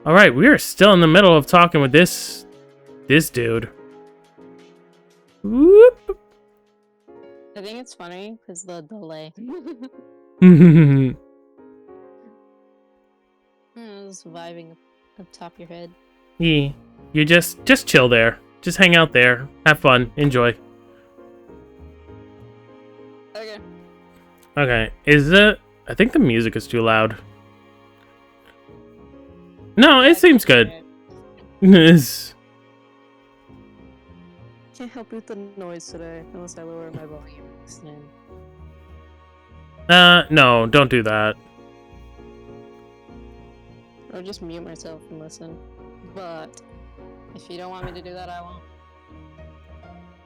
Alright, we are still in the middle of talking with this dude. Whoop. I think it's funny because the delay. Just vibing up top of your head. Yeah, you just chill there. Just hang out there. Have fun. Enjoy. Okay. Okay, I think the music is too loud. No, it seems good. Can't help with the noise today unless I lower my volume. No, don't do that. Or just mute myself and listen. But if you don't want me to do that, I won't.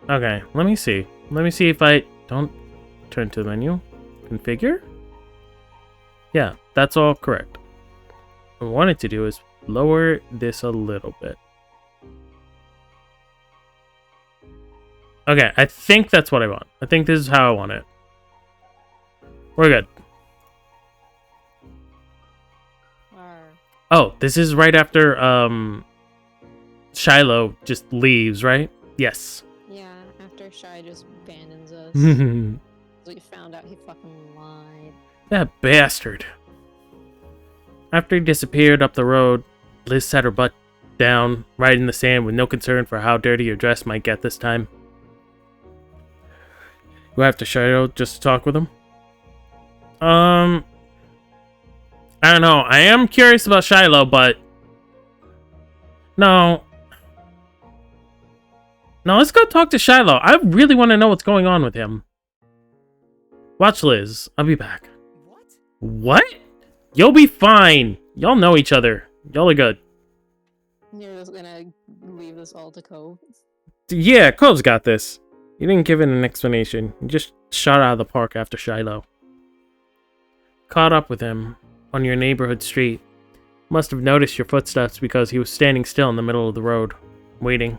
Okay, let me see. Let me see if I don't turn to the menu. Configure? Yeah, that's all correct. What I wanted to do is lower this a little bit. Okay, I think that's what I want. I think this is how I want it. We're good. Oh, this is right after Shiloh just leaves, right? Yes. Yeah, after Shy just abandons us. We found out he fucking lied. That bastard. After he disappeared up the road, Liz sat her butt down, right in the sand with no concern for how dirty your dress might get this time. Go after Shiloh just to talk with him? I don't know. I am curious about Shiloh, but... No, let's go talk to Shiloh. I really want to know what's going on with him. Watch Liz. I'll be back. What? You'll be fine. Y'all know each other. Y'all are good. You're just gonna leave this all to Cove? Yeah, Cove's got this. You didn't give it an explanation. You just shot out of the park after Shiloh. Caught up with him on your neighborhood street. Must have noticed your footsteps because he was standing still in the middle of the road, waiting.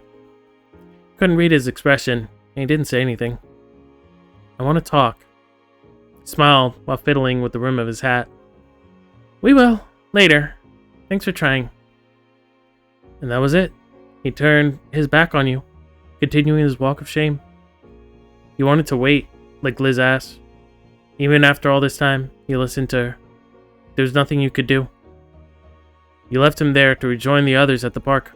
Couldn't read his expression, and he didn't say anything. I want to talk. He smiled while fiddling with the rim of his hat. We will, later. Thanks for trying. And that was it. He turned his back on you, continuing his walk of shame. You wanted to wait, like Liz asked. Even after all this time, you listened to her. There was nothing you could do. You left him there to rejoin the others at the park.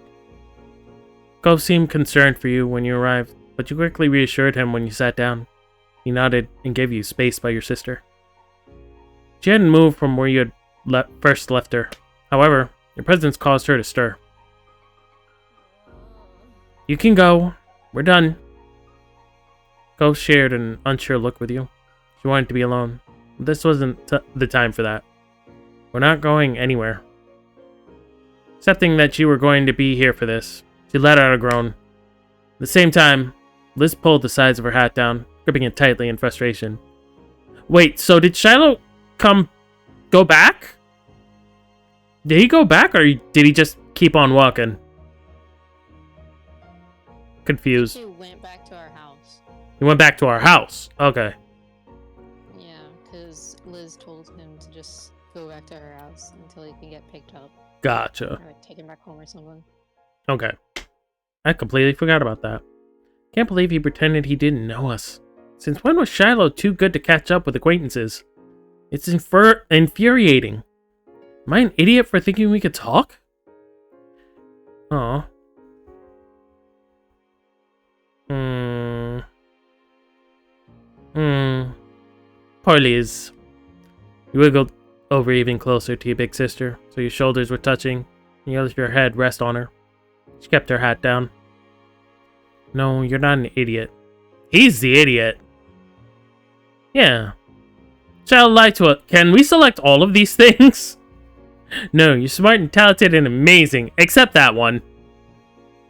Cove seemed concerned for you when you arrived, but you quickly reassured him when you sat down. He nodded and gave you space by your sister. She hadn't moved from where you had first left her. However, your presence caused her to stir. You can go. We're done. Cove shared an unsure look with you. She wanted to be alone. But this wasn't the time for that. We're not going anywhere. Accepting that you were going to be here for this, she let out a groan. At the same time, Liz pulled the sides of her hat down, gripping it tightly in frustration. Wait, so did Shiloh go back? Did he go back, or did he just keep on walking? Confused. He went back to our house. He went back to our house. Okay. Yeah, because Liz told him to just go back to her house until he can get picked up. Gotcha. Or like, take him back home or something. Okay. I completely forgot about that. Can't believe he pretended he didn't know us. Since when was Shiloh too good to catch up with acquaintances? It's infuriating. Am I an idiot for thinking we could talk? Aw. Poor Liz. You wiggled over even closer to your big sister, so your shoulders were touching, and you let your head rest on her. She kept her hat down. No, you're not an idiot. He's the idiot. Yeah. Child lied to us. Can we select all of these things? No, you're smart and talented and amazing, except that one.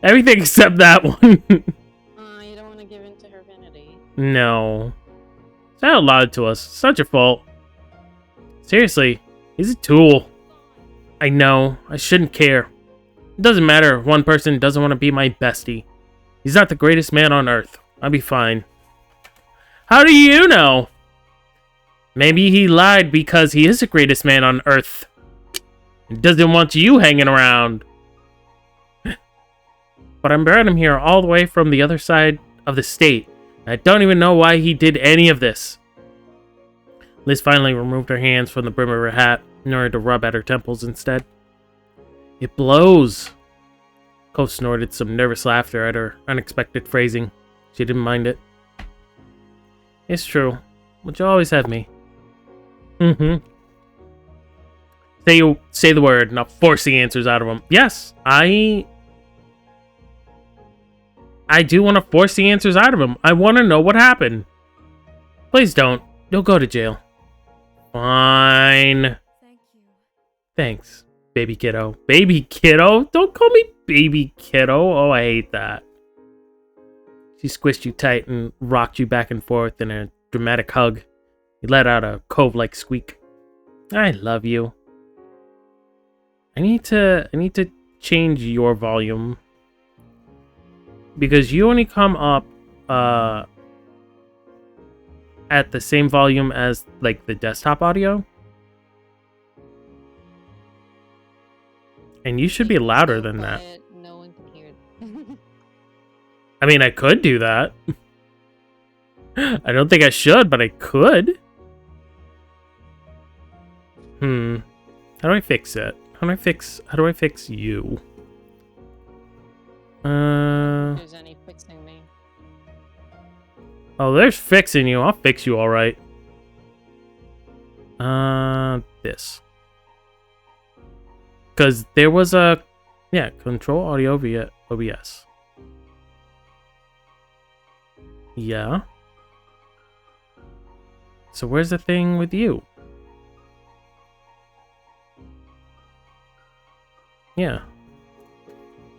Everything except that one. You don't want to give in to her vanity. No. Child lied to us. It's not your fault. Seriously, he's a tool. I know. I shouldn't care. It doesn't matter if one person doesn't want to be my bestie. He's not the greatest man on earth. I'll be fine. How do you know? Maybe he lied because he is the greatest man on earth. and doesn't want you hanging around. But I brought him here all the way from the other side of the state. I don't even know why he did any of this. Liz finally removed her hands from the brim of her hat in order to rub at her temples instead. It blows. Cove snorted some nervous laughter at her unexpected phrasing. She didn't mind it. It's true. But you always have me. Mm-hmm. Say the word, not force the answers out of him. Yes, I do want to force the answers out of him. I want to know what happened. Please don't. You'll go to jail. Fine. Thank you. Thanks, baby kiddo. Baby kiddo? Don't call me baby kiddo. Oh, I hate that. She squished you tight and rocked you back and forth in a dramatic hug. You let out a Cove-like squeak. I love you. I need to change your volume. Because you only come up at the same volume as like the desktop audio. And you should be louder than that. No one can hear it. I mean, I could do that. I don't think I should, but I could. How do I fix it? How do I fix you? There's any fixing me. Oh, there's fixing you. I'll fix you all right. This. Because there was a... Yeah, control audio via OBS. Yeah. So where's the thing with you? Yeah.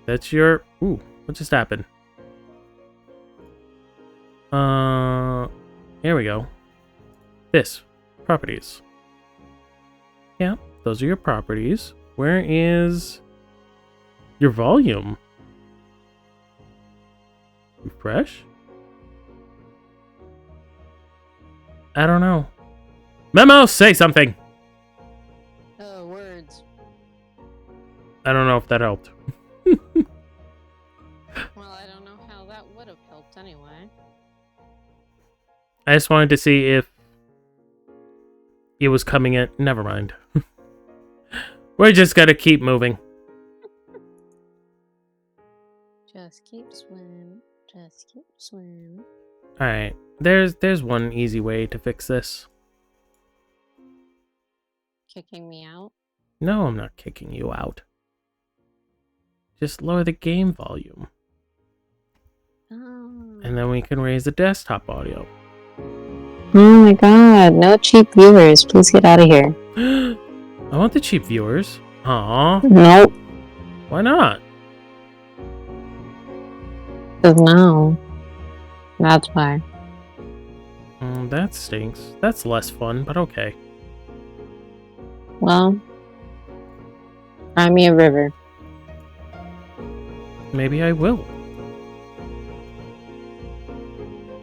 That's your... Ooh, what just happened? Here we go. This. Properties. Yeah, those are your properties. Where is your volume? Refresh? I don't know. Memo, say something! Oh, words. I don't know if that helped. Well, I don't know how that would have helped anyway. I just wanted to see if it was coming in. Never mind. We're just gotta keep moving. Just keep swimming. Just keep swimming. Alright. There's one easy way to fix this. Kicking me out? No, I'm not kicking you out. Just lower the game volume. Oh. And then we can raise the desktop audio. Oh my god, no cheap viewers. Please get out of here. I want the cheap viewers. Aw. Nope. Why not? Because no. That's why. That stinks. That's less fun, but okay. Well, cry me a river. Maybe I will.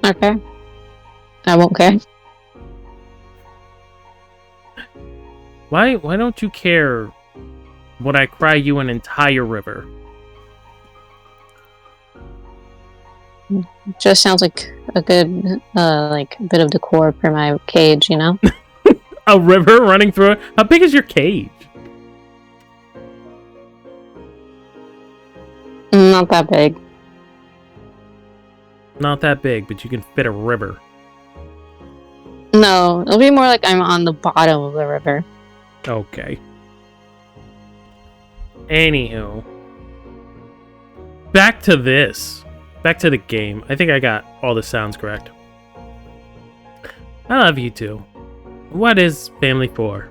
Okay. I won't care. Why don't you care when I cry you an entire river? Just sounds like a good, like, bit of decor for my cage, you know? A river running through it? How big is your cage? Not that big. Not that big, but you can fit a river. No, it'll be more like I'm on the bottom of the river. Okay. Anywho. Back to this. Back to the game. I think I got all the sounds correct. I love you too. What is family for?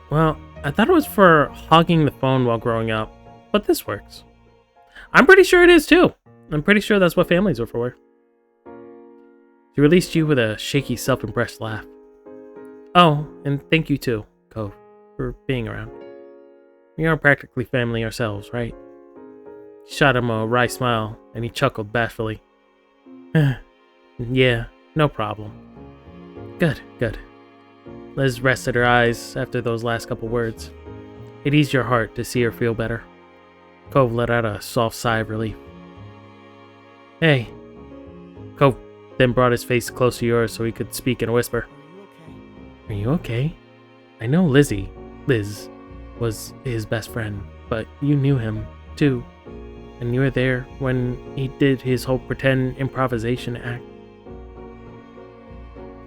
Well, I thought it was for hogging the phone while growing up, but this works. I'm pretty sure it is too. I'm pretty sure that's what families are for. She released you with a shaky, self-impressed laugh. Oh, and thank you too, Cove, for being around. We are practically family ourselves, right? She shot him a wry smile, and he chuckled bashfully. Yeah, no problem. Good, good. Liz rested her eyes after those last couple words. It eased your heart to see her feel better. Cove let out a soft sigh of relief. Hey. Cove then brought his face close to yours so he could speak in a whisper. Are you okay? I know Liz was his best friend, but you knew him, too. And you were there when he did his whole pretend improvisation act.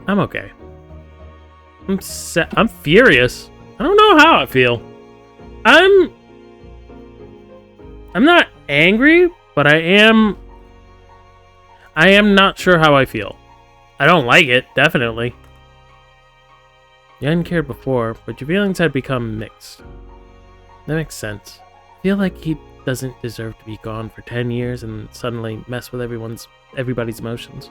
I'm okay. I'm furious. I don't know how I feel. I'm not angry, but I am not sure how I feel. I don't like it, definitely. You hadn't cared before, but your feelings had become mixed. That makes sense. I feel like he doesn't deserve to be gone for 10 years and suddenly mess with everybody's emotions.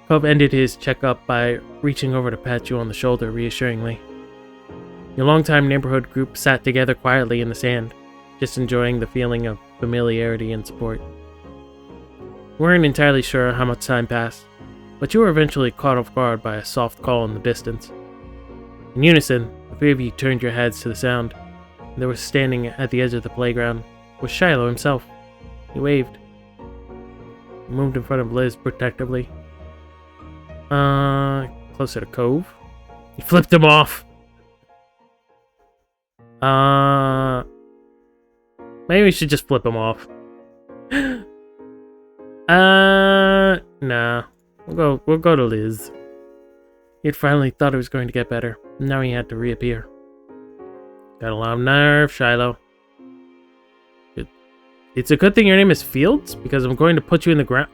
Cove ended his checkup by reaching over to pat you on the shoulder reassuringly. Your longtime neighborhood group sat together quietly in the sand, just enjoying the feeling of familiarity and support. You weren't entirely sure how much time passed, but you were eventually caught off guard by a soft call in the distance. In unison, the three of you turned your heads to the sound, and there was standing at the edge of the playground was Shiloh himself. He waved. He moved in front of Liz protectively. Closer to Cove. He flipped him off. Maybe we should just flip him off. Nah. We'll go to Liz. He had finally thought it was going to get better. Now he had to reappear. Got a lot of nerve, Shiloh. It's a good thing your name is Fields, because I'm going to put you in the ground.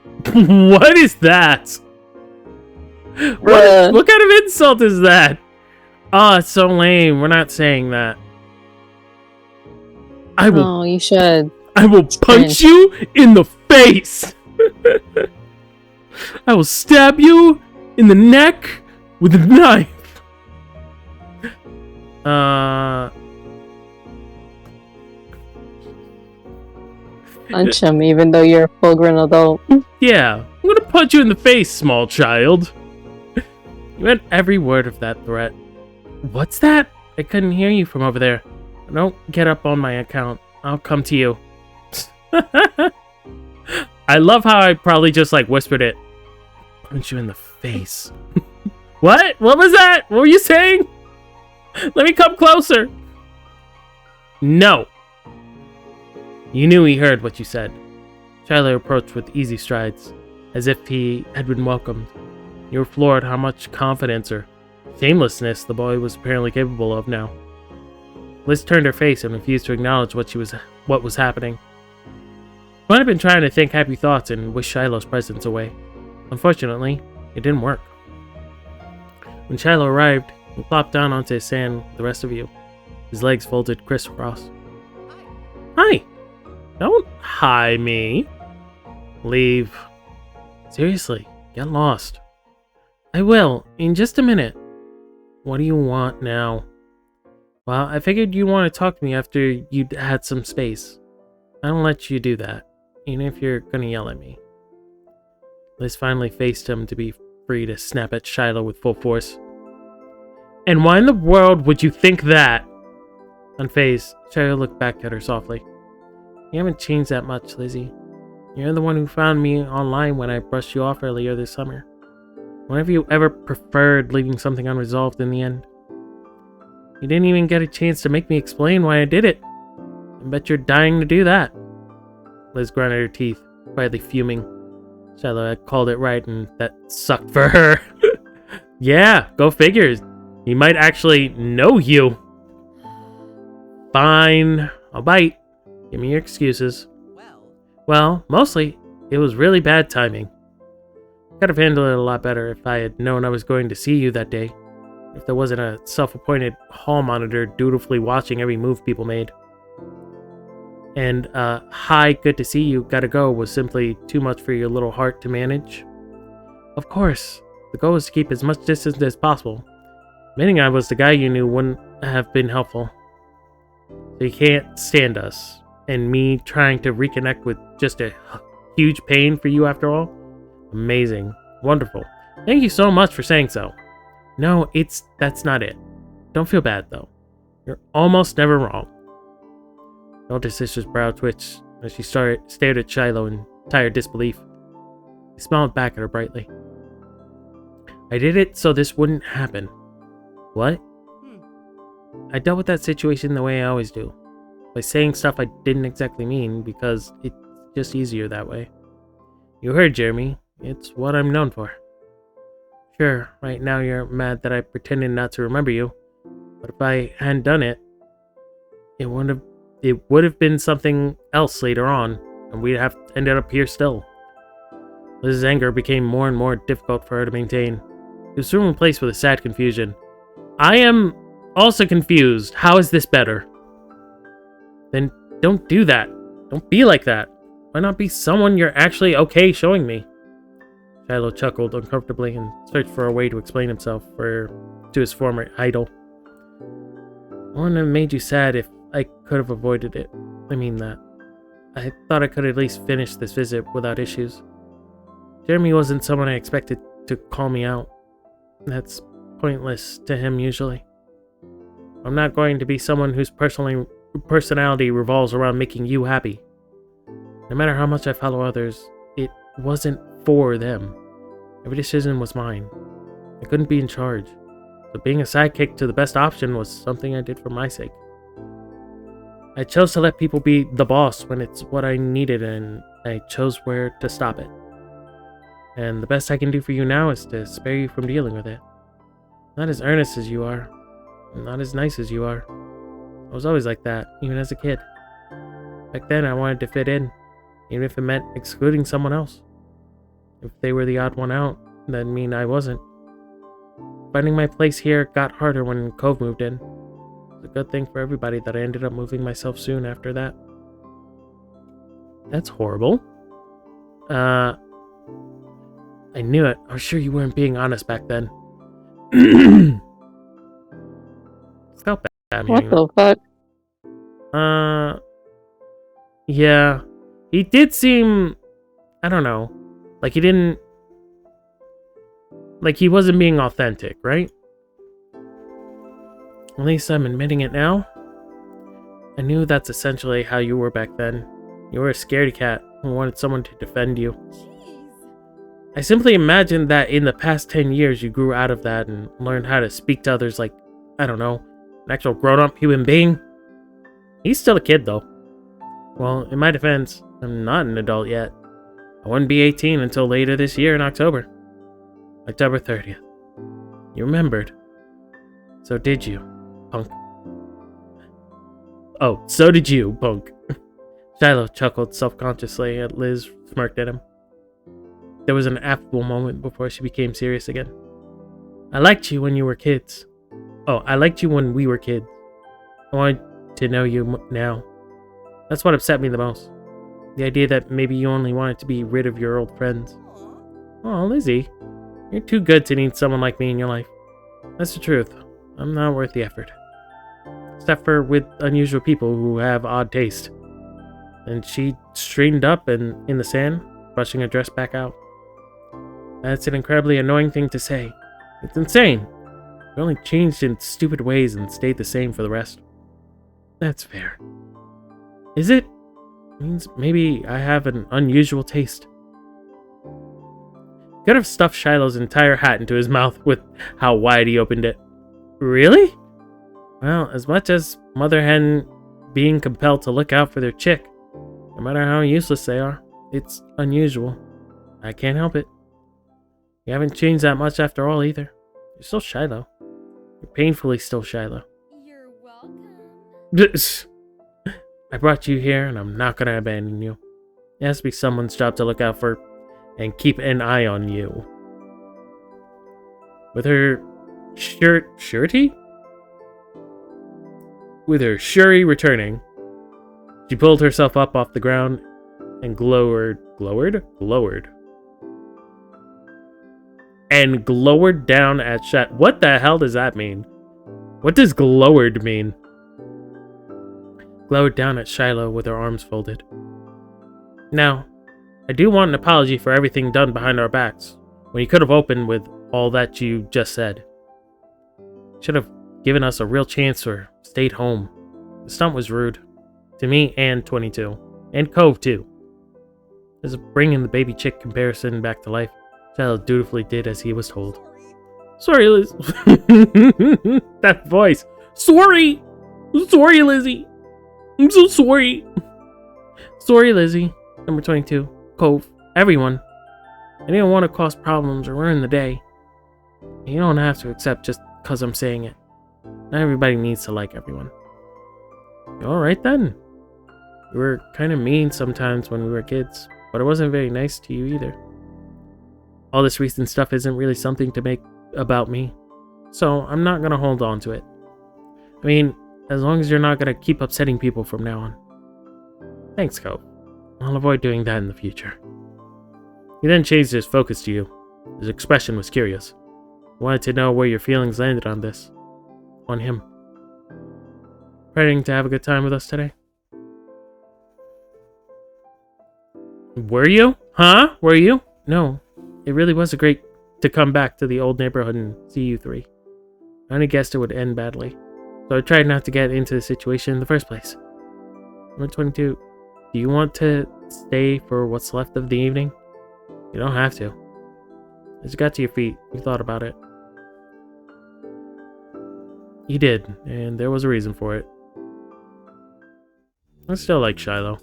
What is that? What kind of insult is that? Oh, it's so lame. We're not saying that. I will. Oh, you should. I will punch you in the face. I will stab you in the neck with a knife. Punch him, even though you're a full-grown adult. Yeah, I'm gonna punch you in the face, small child. You meant every word of that threat. What's that? I couldn't hear you from over there. Don't get up on my account. I'll come to you. I love how I probably just like whispered it. Punch you in the face. What? What was that? What were you saying? Let me come closer. No. You knew he heard what you said. Shiloh approached with easy strides, as if he had been welcomed. You were floored how much confidence or shamelessness the boy was apparently capable of now. Liz turned her face and refused to acknowledge what was happening. She might have been trying to think happy thoughts and wish Shiloh's presence away. Unfortunately, it didn't work. When Shiloh arrived, he plopped down onto his sand with the rest of you, his legs folded crisscross. Hi! Don't hi me. Leave. Seriously, get lost. I will, in just a minute. What do you want now? Well, I figured you'd want to talk to me after you'd had some space. I don't let you do that, even if you're gonna yell at me. Liz finally faced him to be free to snap at Shiloh with full force. And why in the world would you think that? Unfazed, Shiloh looked back at her softly. You haven't changed that much, Lizzie. You're the one who found me online when I brushed you off earlier this summer. When have you ever preferred leaving something unresolved in the end? You didn't even get a chance to make me explain why I did it. I bet you're dying to do that. Liz grinded her teeth, quietly fuming. Shiloh had called it right, and that sucked for her. Yeah, go figure. He might actually know you. Fine, I'll bite. Give me your excuses. Well, mostly, it was really bad timing. I could have handled it a lot better if I had known I was going to see you that day. If there wasn't a self-appointed hall monitor dutifully watching every move people made. And, hi, good to see you, gotta go was simply too much for your little heart to manage. Of course, the goal was to keep as much distance as possible. Admitting I was the guy you knew wouldn't have been helpful. So you can't stand us. And me trying to reconnect with just a huge pain for you after all? Amazing. Wonderful. Thank you so much for saying so. No, that's not it. Don't feel bad, though. You're almost never wrong. The older sister's brow twitched as she stared at Shiloh in tired disbelief. He smiled back at her brightly. I did it so this wouldn't happen. What? I dealt with that situation the way I always do. By saying stuff I didn't exactly mean, because it's just easier that way. You heard, Jeremy. It's what I'm known for. Sure, right now you're mad that I pretended not to remember you, but if I hadn't done it, it would have been something else later on, and we'd have ended up here still. Liz's anger became more and more difficult for her to maintain. It was soon replaced with a sad confusion. I am also confused. How is this better? Then don't do that. Don't be like that. Why not be someone you're actually okay showing me? Shiloh chuckled uncomfortably and searched for a way to explain himself to his former idol. I wouldn't have made you sad if I could have avoided it. I mean that. I thought I could at least finish this visit without issues. Jeremy wasn't someone I expected to call me out. That's pointless to him usually. I'm not going to be someone whose personality revolves around making you happy. No matter how much I follow others, it wasn't for them. Every decision was mine. I couldn't be in charge. So being a sidekick to the best option was something I did for my sake. I chose to let people be the boss when it's what I needed, and I chose where to stop it. And the best I can do for you now is to spare you from dealing with it. Not as earnest as you are. Not as nice as you are. I was always like that, even as a kid. Back then, I wanted to fit in, even if it meant excluding someone else. If they were the odd one out, that'd mean I wasn't. Finding my place here got harder when Cove moved in. It's a good thing for everybody that I ended up moving myself soon after that. That's horrible. I knew it. I was sure you weren't being honest back then. Felt bad. What the fuck? Yeah. He did seem, I don't know, like he wasn't being authentic, right? At least I'm admitting it now. I knew that's essentially how you were back then. You were a scaredy cat who wanted someone to defend you. I simply imagined that in the past 10 years you grew out of that and learned how to speak to others like, I don't know, an actual grown-up human being. He's still a kid, though. Well, in my defense, I'm not an adult yet. I wouldn't be 18 until later this year in October. October 30th. You remembered. So did you, punk. Oh, so did you, punk. Shiloh chuckled self-consciously as Liz smirked at him. There was an affable moment before she became serious again. I liked you when you were kids. Oh, I liked you when we were kids. I wanted to know you now. That's what upset me the most. The idea that maybe you only wanted to be rid of your old friends. Oh, Lizzie. You're too good to need someone like me in your life. That's the truth. I'm not worth the effort. Except for with unusual people who have odd taste. And she straightened up and in the sand, brushing her dress back out. That's an incredibly annoying thing to say. It's insane. We only changed in stupid ways and stayed the same for the rest. That's fair. Is it? Means maybe I have an unusual taste. Could have stuffed Shiloh's entire hat into his mouth with how wide he opened it. Really? Well, as much as mother hen being compelled to look out for their chick, no matter how useless they are, it's unusual. I can't help it. You haven't changed that much after all either. You're still Shiloh. You're painfully still Shiloh. You're welcome. I brought you here and I'm not gonna abandon you. It has to be someone's job to look out for and keep an eye on you. With her surety? With her Shuri returning, she pulled herself up off the ground and glowered down at Shat. What the hell does that mean? What does glowered mean? Glowered down at Shiloh with her arms folded. Now, I do want an apology for everything done behind our backs, when you could have opened with all that you just said. Should have given us a real chance or stayed home. The stunt was rude. To me and 22. And Cove, too. As bringing the baby chick comparison back to life, Shiloh dutifully did as he was told. Sorry, Liz. That voice. Sorry! Sorry, Lizzie. I'm so sorry. Sorry, Lizzie. Number 22. Cove. Everyone. I didn't want to cause problems or ruin the day. You don't have to accept just because I'm saying it. Not everybody needs to like everyone. Alright then. You were kind of mean sometimes when we were kids, but I wasn't very nice to you either. All this recent stuff isn't really something to make about me, so I'm not gonna hold on to it. I mean, as long as you're not gonna keep upsetting people from now on. Thanks, Cove. I'll avoid doing that in the future. He then changed his focus to you. His expression was curious. He wanted to know where your feelings landed on this. On him. Planning to have a good time with us today? Were you? Huh? Were you? No. It really was great to come back to the old neighborhood and see you three. I only guessed it would end badly, so I tried not to get into the situation in the first place. Number 22. Do you want to stay for what's left of the evening? You don't have to. As you got to your feet, you thought about it. You did, and there was a reason for it. I still like Shiloh.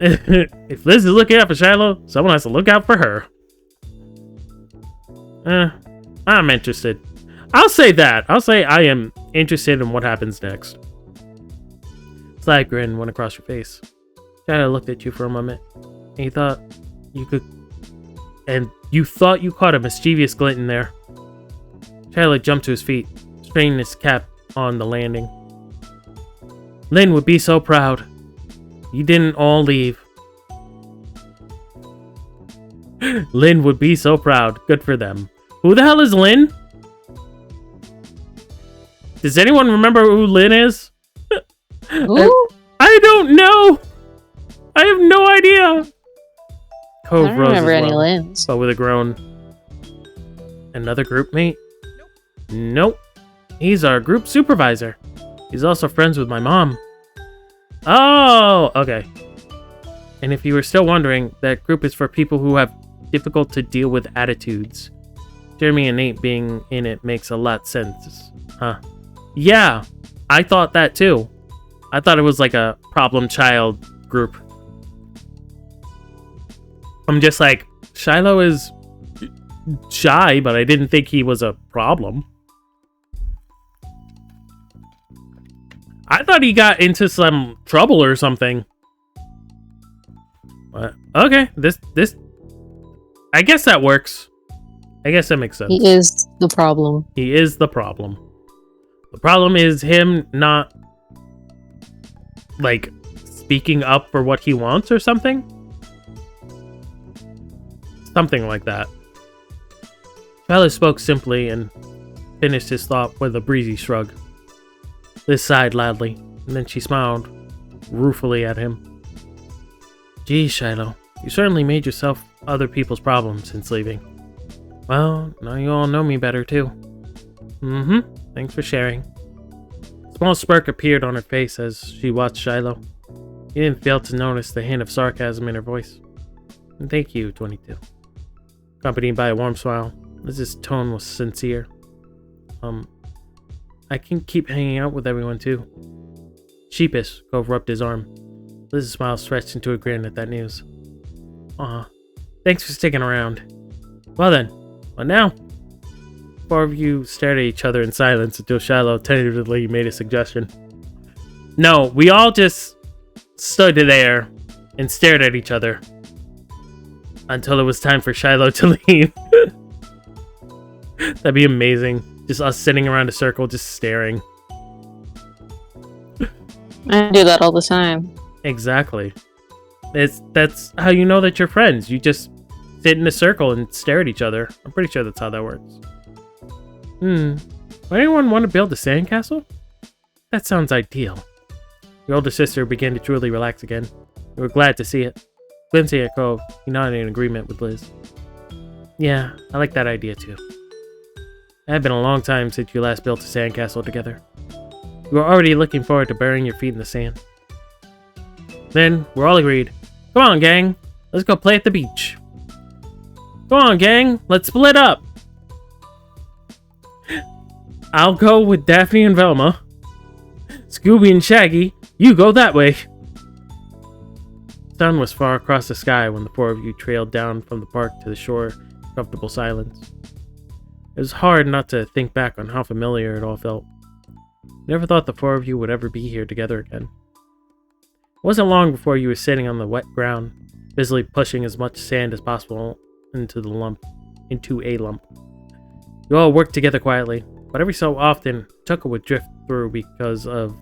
If Liz is looking out for Shiloh, someone has to look out for her. I'm interested. I'll say that. I'll say I am interested in what happens next. Slight grin went across your face. Shiloh looked at you for a moment, and you thought you caught a mischievous glint in there. Shiloh jumped to his feet, straining his cap on the landing. Lynn would be so proud. You didn't all leave. Lynn would be so proud. Good for them. Who the hell is Lynn? Does anyone remember who Lynn is? I don't know. I have no idea. Cove I don't rose remember as any well, Lyns. but with a groan. Another group mate? Nope. He's our group supervisor. He's also friends with my mom. Oh, okay. And if you were still wondering, that group is for people who have difficult to deal with attitudes. Jeremy and Nate being in it makes a lot of sense. Huh. Yeah, I thought that too. I thought it was like a problem child group. I'm just like, Shiloh is shy, but I didn't think he was a problem. I thought he got into some trouble or something. But, okay, this, I guess that works. I guess that makes sense. He is the problem. He is the problem. The problem is him not, like, speaking up for what he wants or something? Something like that. Tyler spoke simply and finished his thought with a breezy shrug. Liz sighed loudly, and then she smiled ruefully at him. Geez, Shiloh, you certainly made yourself other people's problems since leaving. Well, now you all know me better, too. Thanks for sharing. A small smirk appeared on her face as she watched Shiloh. He didn't fail to notice the hint of sarcasm in her voice. And thank you, 22. Accompanied by a warm smile, Liz's tone was sincere. I can keep hanging out with everyone, too. Sheepish, Cove rubbed his arm. Liz's smile stretched into a grin at that news. Aw, thanks for sticking around. Well then, what now? Four of you stared at each other in silence until Shiloh tentatively made a suggestion. No, we all just stood there and stared at each other until it was time for Shiloh to leave. That'd be amazing. Just us sitting around a circle, just staring. I do that all the time. Exactly. That's how you know that you're friends. You just sit in a circle and stare at each other. I'm pretty sure that's how that works. Would anyone want to build a sandcastle? That sounds ideal. Your older sister began to truly relax again. We were glad to see it. Glancing at Cove, he nodded in agreement with Liz. Yeah, I like that idea too. It had been a long time since you last built a sandcastle together. You were already looking forward to burying your feet in the sand. Then, we're all agreed. Come on, gang. Let's go play at the beach. Come on, gang. Let's split up. I'll go with Daphne and Velma. Scooby and Shaggy, you go that way. The sun was far across the sky when the four of you trailed down from the park to the shore in comfortable silence. It was hard not to think back on how familiar it all felt. Never thought the four of you would ever be here together again. It wasn't long before you were sitting on the wet ground, busily pushing as much sand as possible into a lump. You all worked together quietly, but every so often, Tucker would drift through because of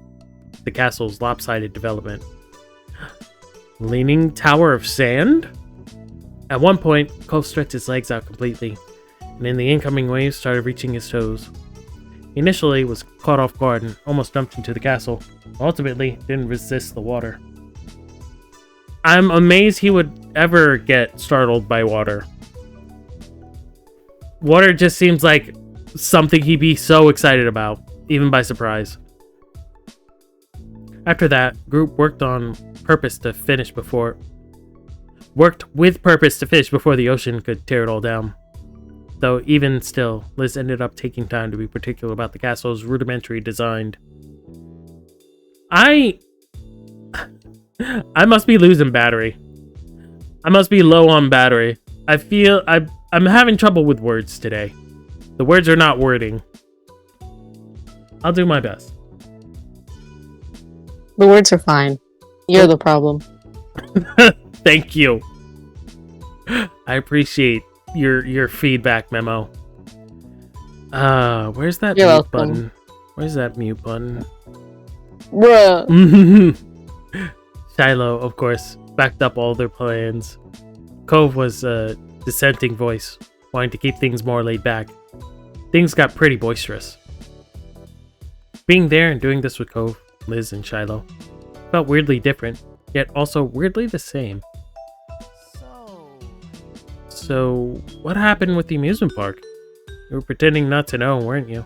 the castle's lopsided development. Leaning tower of sand? At one point, Cove stretched his legs out completely, and in the incoming waves started reaching his toes. He initially was caught off guard and almost jumped into the castle, but ultimately didn't resist the water. I'm amazed he would ever get startled by water. Water just seems like something he'd be so excited about, even by surprise. After that, group worked with purpose to finish before the ocean could tear it all down. Though even still, Liz ended up taking time to be particular about the castle's rudimentary design. I must be losing battery. I must be low on battery. I feel I'm having trouble with words today. The words are not wording. I'll do my best. The words are fine. You're the problem. Thank you. I appreciate your feedback, Memo. Where's that You're mute welcome. button? Where's that mute button? Bruh. Shiloh, of course, backed up all their plans. Cove was a dissenting voice, wanting to keep things more laid back. Things got pretty boisterous. Being there and doing this with Cove, Liz, and Shiloh felt weirdly different, yet also weirdly the same. So, what happened with the amusement park? You were pretending not to know, weren't you?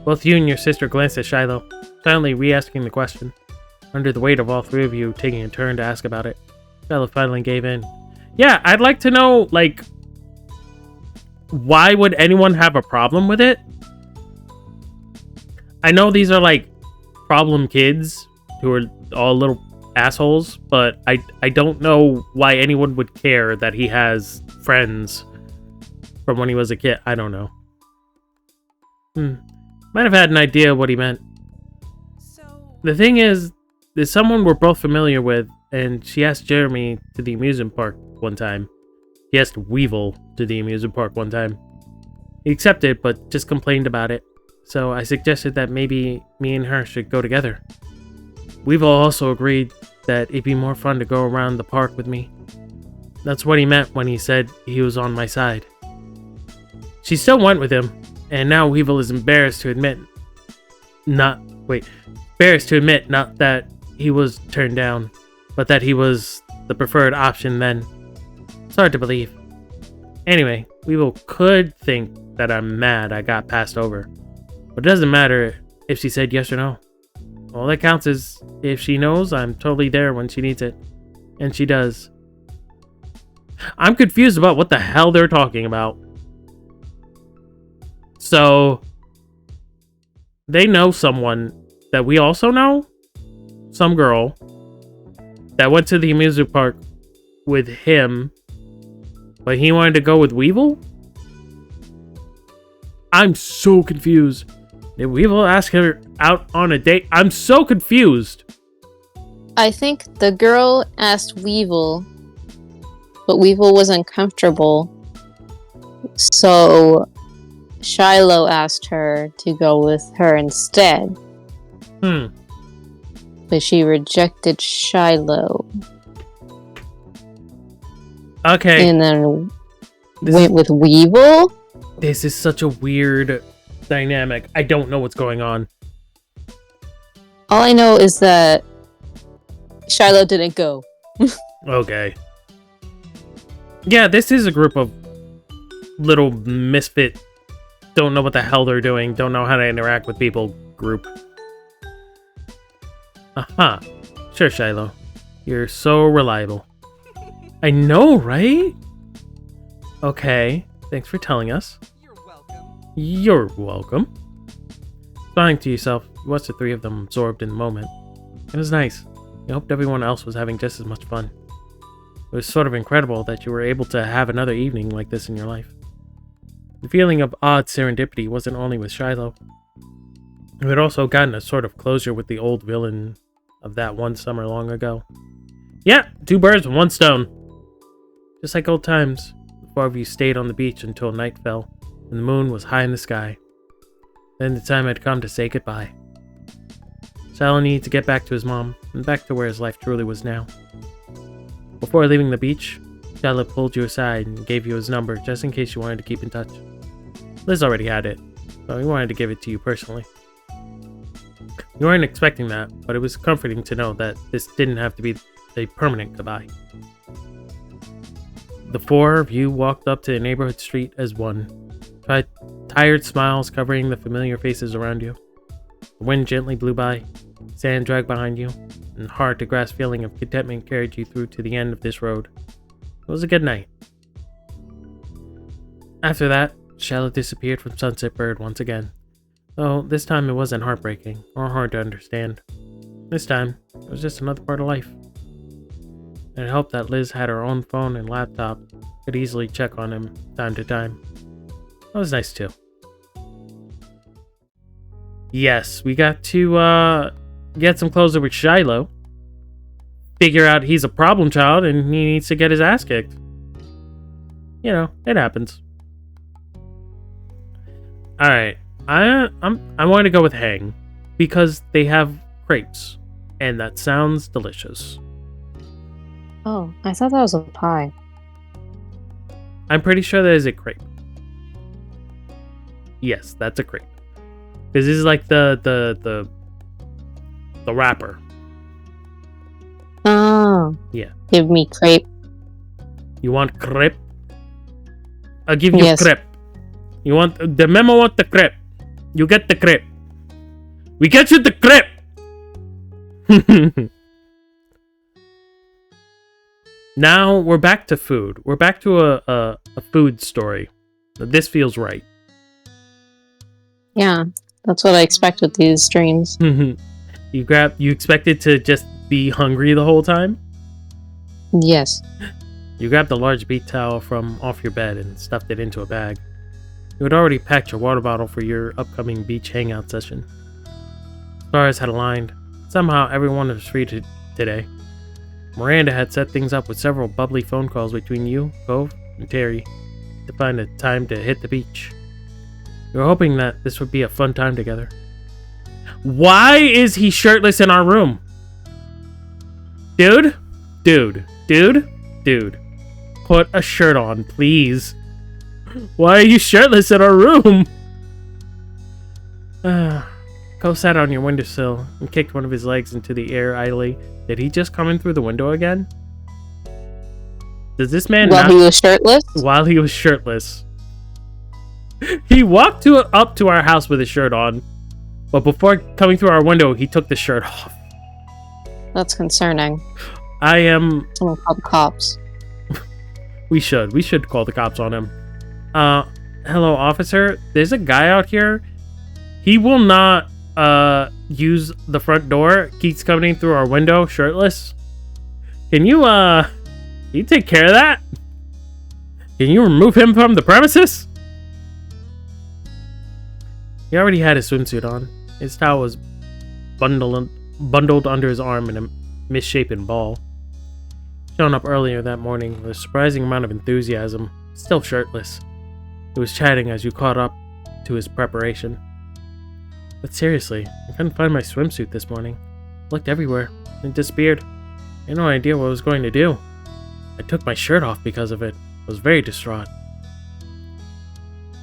Both you and your sister glanced at Shiloh, silently re-asking the question. Under the weight of all three of you taking a turn to ask about it, Shiloh finally gave in. Yeah, I'd like to know, like, why would anyone have a problem with it? I know these are, like, problem kids who are all little assholes, but I don't know why anyone would care that he has friends from when he was a kid. I don't know. Might have had an idea what he meant. The thing is, there's someone we're both familiar with, and she asked Jeremy to the amusement park one time. He asked Weevil to the amusement park one time. He accepted, but just complained about it. So I suggested that maybe me and her should go together. Weevil also agreed that it'd be more fun to go around the park with me. That's what he meant when he said he was on my side. She still went with him, and now Weevil is embarrassed to admit not that he was turned down, but that he was the preferred option then. It's hard to believe. Anyway, Weevil could think that I'm mad I got passed over, but it doesn't matter if she said yes or no. All that counts is if she knows I'm totally there when she needs it. And she does. I'm confused about what the hell they're talking about. So, they know someone that we also know? Some girl that went to the amusement park with him, but he wanted to go with Weevil? I'm so confused. Did Weevil ask her out on a date? I'm so confused. I think the girl asked Weevil, but Weevil was uncomfortable. So Shiloh asked her to go with her instead. But she rejected Shiloh. Okay. And then went with Weevil? This is such a weird dynamic. I don't know what's going on. All I know is that Shiloh didn't go. Okay. Yeah, this is a group of little misfit don't know what the hell they're doing, don't know how to interact with people group. Aha. Sure, Shiloh. You're so reliable. I know, right? Okay. Thanks for telling us. You're welcome. You're welcome. Smiling to yourself, you watched the three of them absorbed in the moment. It was nice. I hoped everyone else was having just as much fun. It was sort of incredible that you were able to have another evening like this in your life. The feeling of odd serendipity wasn't only with Shiloh. You had also gotten a sort of closure with the old villain of that one summer long ago. Yeah, 2 birds with 1 stone. Just like old times, the 4 of you stayed on the beach until night fell, and the moon was high in the sky. Then the time had come to say goodbye. Shiloh needed to get back to his mom, and back to where his life truly was now. Before leaving the beach, Shiloh pulled you aside and gave you his number just in case you wanted to keep in touch. Liz already had it, so he wanted to give it to you personally. You weren't expecting that, but it was comforting to know that this didn't have to be a permanent goodbye. The 4 of you walked up to the neighborhood street as one, tired smiles covering the familiar faces around you. The wind gently blew by, sand dragged behind you, and a hard-to-grasp feeling of contentment carried you through to the end of this road. It was a good night. After that, Shiloh disappeared from Sunset Bird once again. Though this time it wasn't heartbreaking or hard to understand. This time, it was just another part of life. And it helped that Liz had her own phone and laptop, could easily check on him time to time. That was nice too. Yes, we got to get some closer with Shiloh. Figure out he's a problem child and he needs to get his ass kicked. You know, it happens. Alright, I want to go with Hang because they have crepes and that sounds delicious. Oh, I thought that was a pie. I'm pretty sure that is a crepe. Yes, that's a crepe. Because this is like the wrapper. Oh. Yeah. Give me crepe. You want crepe? I'll give you Yes. crepe. You want the memo? Want the crepe? You get the crepe. We get you the crepe. Now we're back to food. We're back to a food story. This feels right. Yeah, that's what I expect with these dreams. You expected to just be hungry the whole time? Yes. You grabbed a large beach towel from off your bed and stuffed it into a bag. You had already packed your water bottle for your upcoming beach hangout session. Stars had aligned. Somehow everyone was free today. Miranda had set things up with several bubbly phone calls between you, Cove, and Terry to find a time to hit the beach. You were hoping that this would be a fun time together. Why is he shirtless in our room? Dude? Dude. Put a shirt on, please. Why are you shirtless in our room? Cove sat on your windowsill and kicked one of his legs into the air idly. Did he just come in through the window again? Does this man While he was shirtless? While he was shirtless. He walked up to our house with his shirt on, but before coming through our window, he took the shirt off. That's concerning. Someone called the cops. We should call the cops on him. Hello, officer. There's a guy out here. He will not use the front door. Keeps coming through our window shirtless. Can you take care of that? Can you remove him from the premises? He already had his swimsuit on. His towel was bundled under his arm in a misshapen ball. Shown up earlier that morning with a surprising amount of enthusiasm, still shirtless. He was chatting as you caught up to his preparation. But seriously, I couldn't find my swimsuit this morning. Looked everywhere, and it disappeared. I had no idea what I was going to do. I took my shirt off because of it. I was very distraught.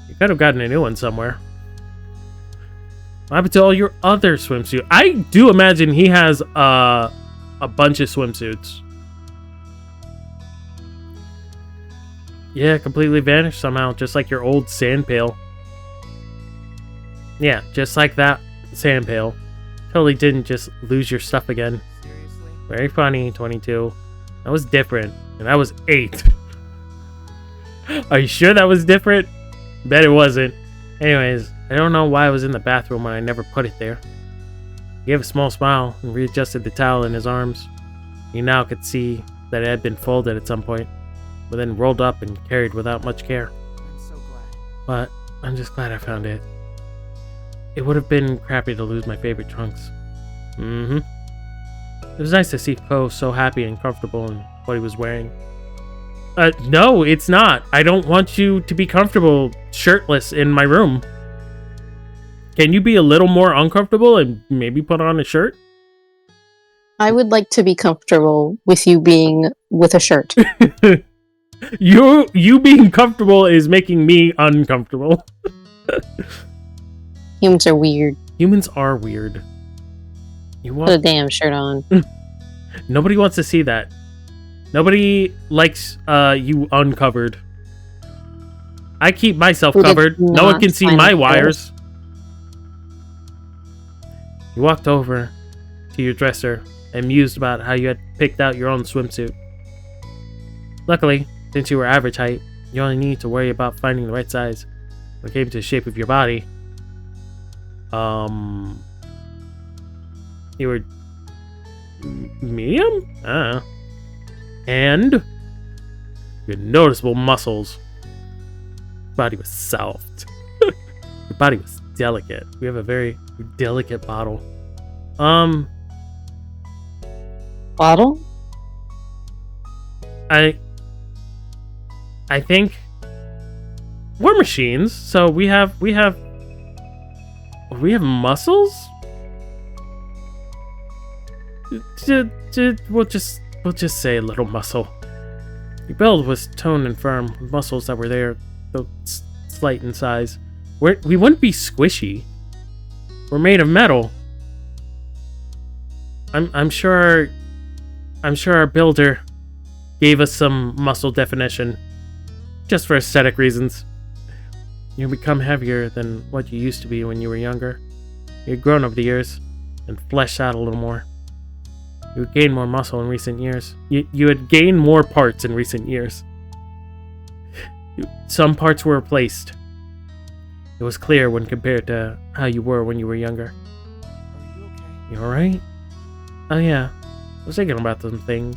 You could have gotten a new one somewhere. What happened to all your other swimsuits? I do imagine he has a bunch of swimsuits. Yeah, completely vanished somehow, just like your old sand pail. Yeah, just like that sand pail. Totally didn't just lose your stuff again. Seriously? Very funny, 22. That was different, and I was 8. Are you sure that was different? Bet it wasn't. Anyways, I don't know why I was in the bathroom when I never put it there. He gave a small smile and readjusted the towel in his arms. He now could see that it had been folded at some point, but then rolled up and carried without much care. I'm so glad. But I'm just glad I found it. It would have been crappy to lose my favorite trunks. It was nice to see Cove so happy and comfortable in what he was wearing. No, it's not. I don't want you to be comfortable shirtless in my room. Can you be a little more uncomfortable and maybe put on a shirt? I would like to be comfortable with you being with a shirt. You being comfortable is making me uncomfortable. Humans are weird. Humans are weird. You Put a want damn shirt on. Nobody wants to see that. Nobody likes you uncovered. I keep myself Who did covered. No one not can see find my it wires. You walked over to your dresser and mused about how you had picked out your own swimsuit. Luckily, since you were average height, you only need to worry about finding the right size when it came to the shape of your body. You were medium? And you had noticeable muscles. Your body was soft. Your body was delicate. We have a very delicate bottle. Bottle? I think we're machines, so we have muscles. We'll just say a little muscle. Your build was toned and firm, with muscles that were there, though slight in size. We wouldn't be squishy. We're made of metal. I'm sure our builder gave us some muscle definition, just for aesthetic reasons. You become heavier than what you used to be when you were younger. You've grown over the years and fleshed out a little more. You had gained more muscle in recent years. You had gained more parts in recent years. Some parts were replaced. It was clear when compared to how you were when you were younger. Are you okay? You alright? Oh yeah, I was thinking about some things.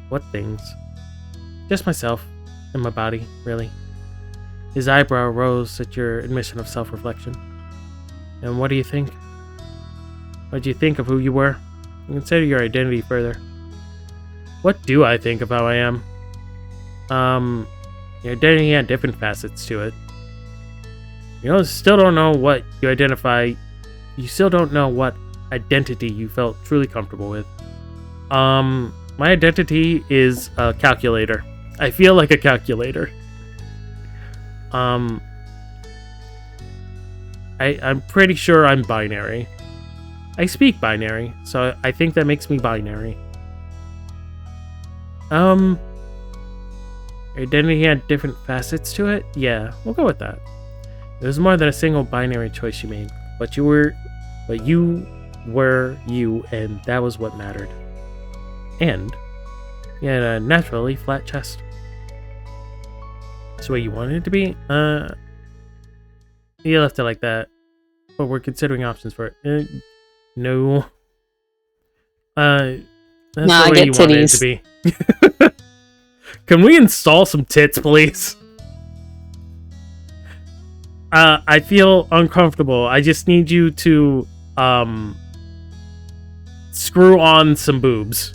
What things? Just myself and my body, really. His eyebrow rose at your admission of self-reflection. And what do you think? What do you think of who you were? Consider your identity further. What do I think of how I am? Your identity had different facets to it. You still don't know what you identify. You still don't know what identity you felt truly comfortable with. My identity is a calculator. I feel like a calculator. I'm pretty sure I'm binary. I speak binary, so I think that makes me binary. Identity had different facets to it? Yeah, we'll go with that. It was more than a single binary choice you made, but you were you, and that was what mattered. And you had a naturally flat chest. It's the way you wanted it to be? You left it like that, but we're considering options for it. No. That's Nah, the way get you wanted it to be. Can we install some tits, please? I feel uncomfortable. I just need you to screw on some boobs.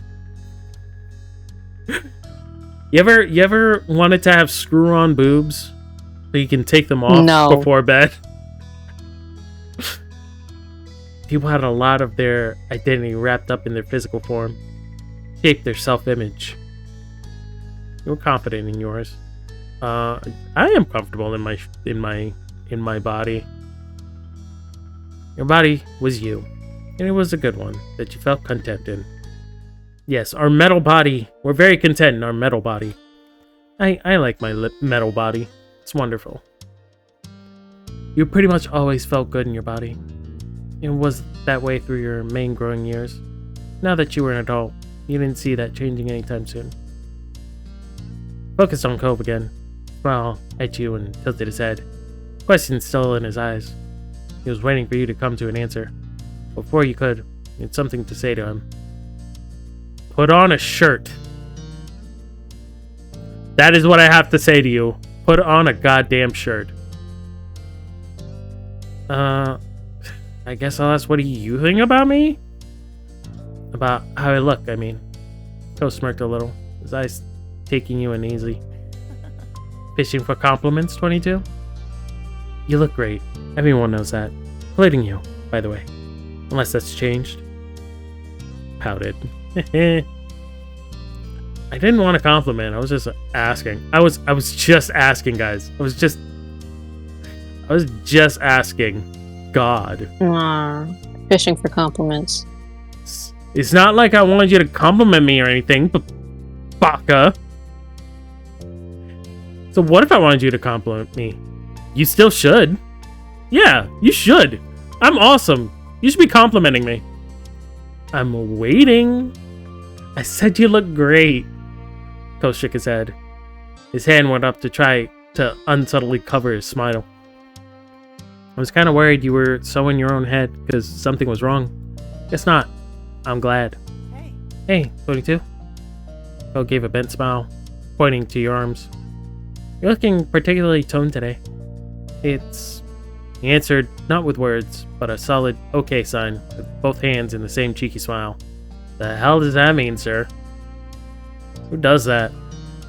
You ever wanted to have screw-on boobs so you can take them off before bed? People had a lot of their identity wrapped up in their physical form, shaped their self-image. You were confident in yours. I am comfortable in my body. Your body was you, and it was a good one that you felt content in. Yes, our metal body. We're very content in our metal body. I like my metal body. It's wonderful. You pretty much always felt good in your body. It was that way through your main growing years. Now that you were an adult, you didn't see that changing anytime soon. Focused on Cove again, smiled at you and tilted his head. Question still in his eyes. He was waiting for you to come to an answer. Before you could, you had something to say to him. Put on a shirt. That is what I have to say to you. Put on a goddamn shirt. I guess I'll ask, what do you think about me? About how I look, I mean. Cove smirked a little, his eyes taking you in easy. Fishing for compliments, 22? You look great. Everyone knows that. Including you, by the way. Unless that's changed. Pouted. I didn't want a compliment. I was just asking. I was just asking, guys. I was just asking God. Fishing for compliments. It's not like I wanted you to compliment me or anything, but baka. So what if I wanted you to compliment me? You still should. Yeah, you should. I'm awesome. You should be complimenting me. I'm waiting. I said you look great. Cove shook his head. His hand went up to try to unsubtly cover his smile. I was kind of worried you were so in your own head because something was wrong. Guess not. I'm glad. Hey. Hey, 22. Cove gave a bent smile, pointing to your arms. You're looking particularly toned today. He answered, not with words, but a solid okay sign, with both hands in the same cheeky smile. The hell does that mean, sir? Who does that?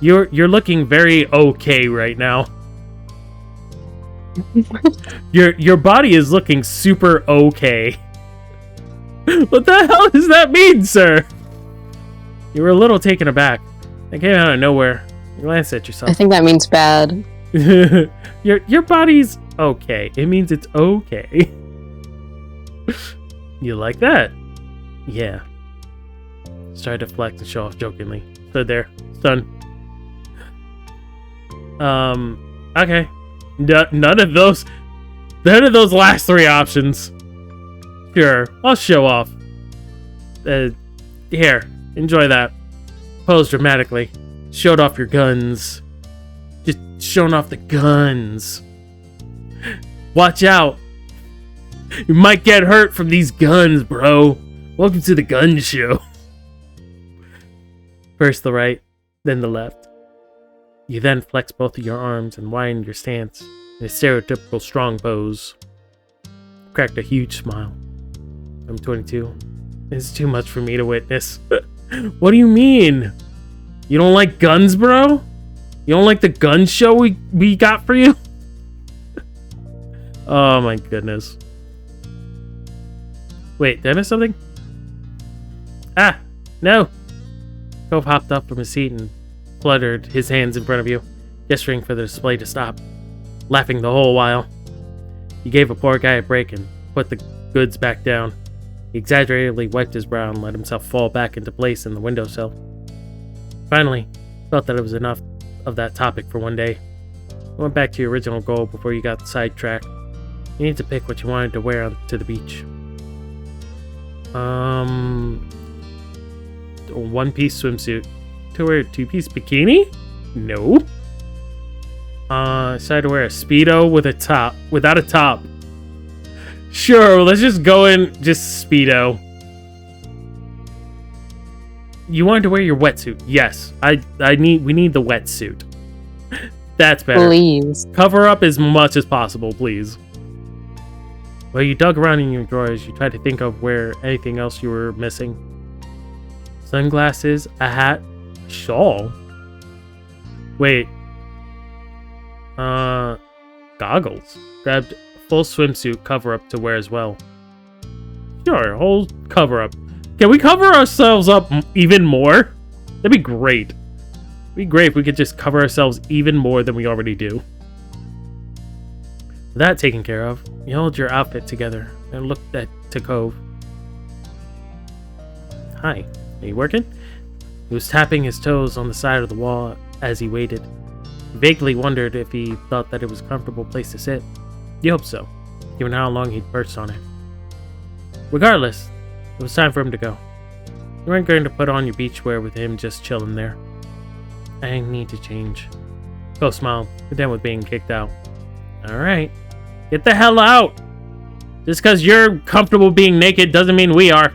You're looking very okay right now. Your body is looking super okay. What the hell does that mean, sir? You were a little taken aback. It came out of nowhere. You glanced at yourself. I think that means bad. Your body's okay. It means it's okay. You like that? Yeah. Started to flex and show off jokingly. Stood there, stunned. Okay. None of those last three options. Sure, I'll show off. Here, enjoy that. Pose dramatically. Showed off your guns. Just showing off the guns. Watch out. You might get hurt from these guns, bro. Welcome to the gun show. First the right, then the left. You then flex both of your arms and widen your stance in a stereotypical strong pose. Cracked a huge smile. I'm 22. It's too much for me to witness. What do you mean? You don't like guns, bro? You don't like the gun show we got for you? Oh my goodness. Wait, did I miss something? Ah, no. Cove hopped up from his seat and fluttered his hands in front of you, gesturing for the display to stop, laughing the whole while. He gave a poor guy a break and put the goods back down. He exaggeratedly wiped his brow and let himself fall back into place in the windowsill. Finally, felt that it was enough of that topic for one day. You went back to your original goal before you got sidetracked. You need to pick what you wanted to wear to the beach. A one-piece swimsuit. To wear a two-piece bikini? No. Decided to wear a Speedo with a top. Without a top. Sure, let's just go in just Speedo. You wanted to wear your wetsuit. Yes. We need the wetsuit. That's better. Please. Cover up as much as possible, please. Well, you dug around in your drawers. You tried to think of where anything else you were missing. Sunglasses, a hat, a shawl. Wait. Goggles. Grabbed a full swimsuit cover-up to wear as well. Sure, whole cover-up. Can we cover ourselves up even more? That'd be great. It'd be great if we could just cover ourselves even more than we already do. With that taken care of, you held your outfit together and looked to Cove. Hi, are you working? He was tapping his toes on the side of the wall as he waited. He vaguely wondered if he thought that it was a comfortable place to sit. You hope so, given how long he'd perched on it. Regardless, it was time for him to go. You weren't going to put on your beachwear with him just chilling there. I need to change. Cove smiled, content with being kicked out. Alright, get the hell out! Just because you're comfortable being naked doesn't mean we are.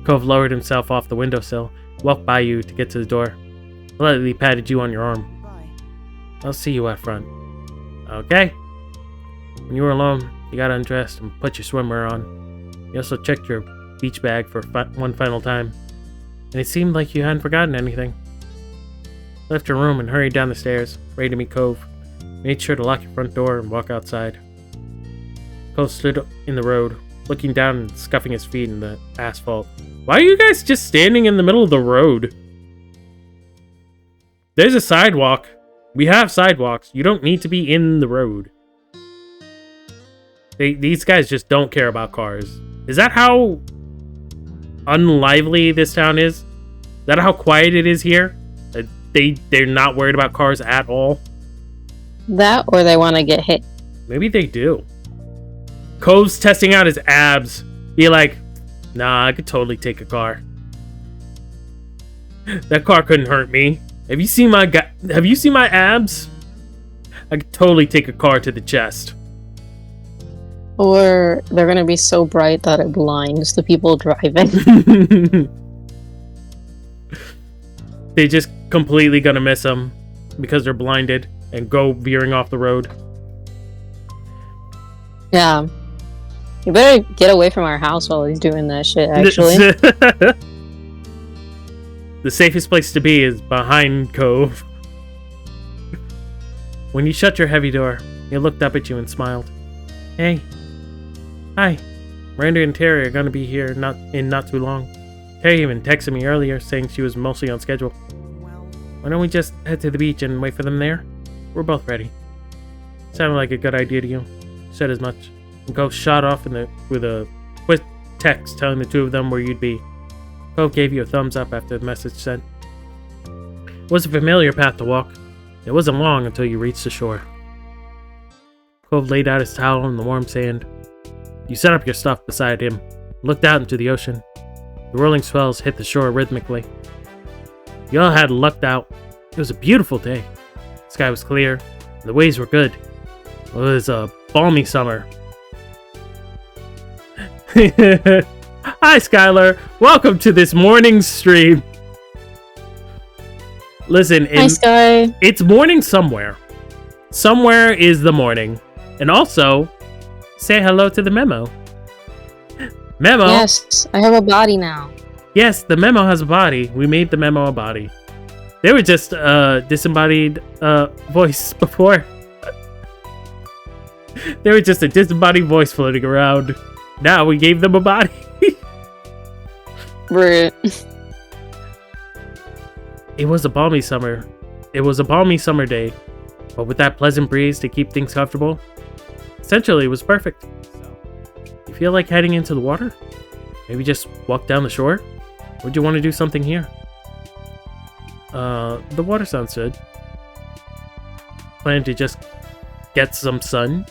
Cove lowered himself off the windowsill, walked by you to get to the door, politely patted you on your arm. Bye. I'll see you out front. Okay. When you were alone, you got undressed and put your swimwear on. You also checked your beach bag for one final time, and it seemed like you hadn't forgotten anything. Left your room and hurried down the stairs, ready to meet Cove. Made sure to lock your front door and walk outside. Cove stood in the road, looking down and scuffing his feet in the asphalt. Why are you guys just standing in the middle of the road? There's a sidewalk. We have sidewalks. You don't need to be in the road. These guys just don't care about cars. Is that how unlively this town is? Is that how quiet it is here? They're not worried about cars at all? That or they want to get hit. Maybe they do. Cove's testing out his abs. Be like, nah, I could totally take a car. That car couldn't hurt me. Have you seen my abs? I could totally take a car to the chest. Or they're going to be so bright that it blinds the people driving. They're just completely gonna miss them because they're blinded and go veering off the road. Yeah. You better get away from our house while he's doing that shit, actually. The safest place to be is behind Cove. When you shut your heavy door, he looked up at you and smiled. Hey. Hi. Miranda and Terry are gonna be here not too long. Terry even texted me earlier saying she was mostly on schedule. Well, Why don't we just head to the beach and wait for them there? We're both ready. Sounded like a good idea to you. Said as much. And Cove shot off with a quick text telling the two of them where you'd be. Cove gave you a thumbs up after the message sent. It was a familiar path to walk. It wasn't long until you reached the shore. Cove laid out his towel in the warm sand. You set up your stuff beside him, looked out into the ocean. The rolling swells hit the shore rhythmically. You all had lucked out. It was a beautiful day. The sky was clear, and the waves were good. It was a balmy summer. Hi, Skylar. Welcome to this morning stream. Listen, Hi, Sky. it's morning somewhere. Somewhere is the morning. And also, say hello to the memo. Memo? Yes, I have a body now. Yes, the memo has a body. We made the memo a body. They were just disembodied voice before. They were just a disembodied voice floating around. Now we gave them a body. Rude. It was a balmy summer. It was a balmy summer day, but with that pleasant breeze to keep things comfortable, essentially it was perfect. You feel like heading into the water? Maybe just walk down the shore? Or would you want to do something here? The water sounds good. Plan to just get some sun?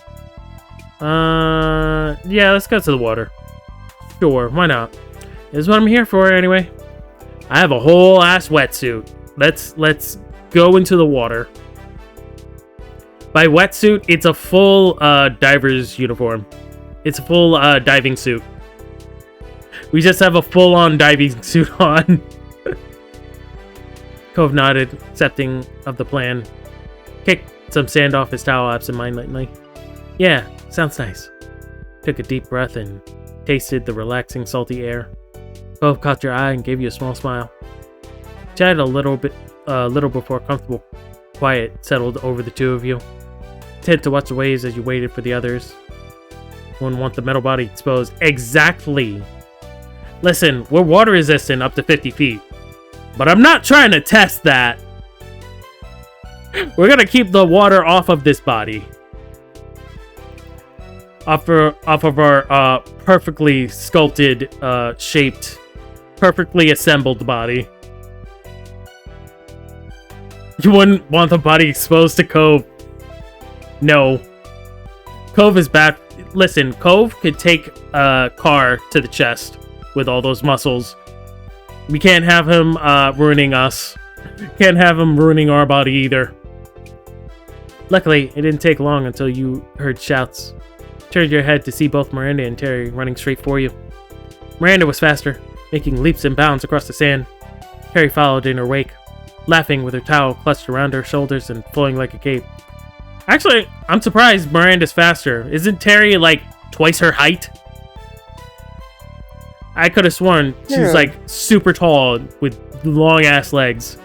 Yeah, let's go to the water. Sure, why not? This is what I'm here for anyway. I have a whole ass wetsuit. Let's go into the water. By wetsuit, it's a full diver's uniform. It's a full diving suit. We just have a full-on diving suit on. Cove nodded, accepting of the plan. Kicked some sand off his towel absentmindedly. Yeah, sounds nice. Took a deep breath and tasted the relaxing, salty air. Cove caught your eye and gave you a small smile. Chatted a little before comfortable quiet settled over the two of you. Intent to watch the waves as you waited for the others. Wouldn't want the metal body exposed. Exactly. Listen, we're water resistant up to 50 feet. But I'm not trying to test that. We're gonna keep the water off of this body. Off of our perfectly sculpted, shaped, perfectly assembled body. You wouldn't want the body exposed to Cove. No. Cove is bad. Listen, Cove could take a car to the chest with all those muscles. We can't have him ruining us. Can't have him ruining our body either. Luckily, it didn't take long until you heard shouts. Turned your head to see both Miranda and Terry running straight for you. Miranda was faster, making leaps and bounds across the sand. Terry followed in her wake, laughing with her towel clutched around her shoulders and flowing like a cape. Actually, I'm surprised Miranda's faster. Isn't Terry like twice her height? I could have sworn she's like super tall with long ass legs.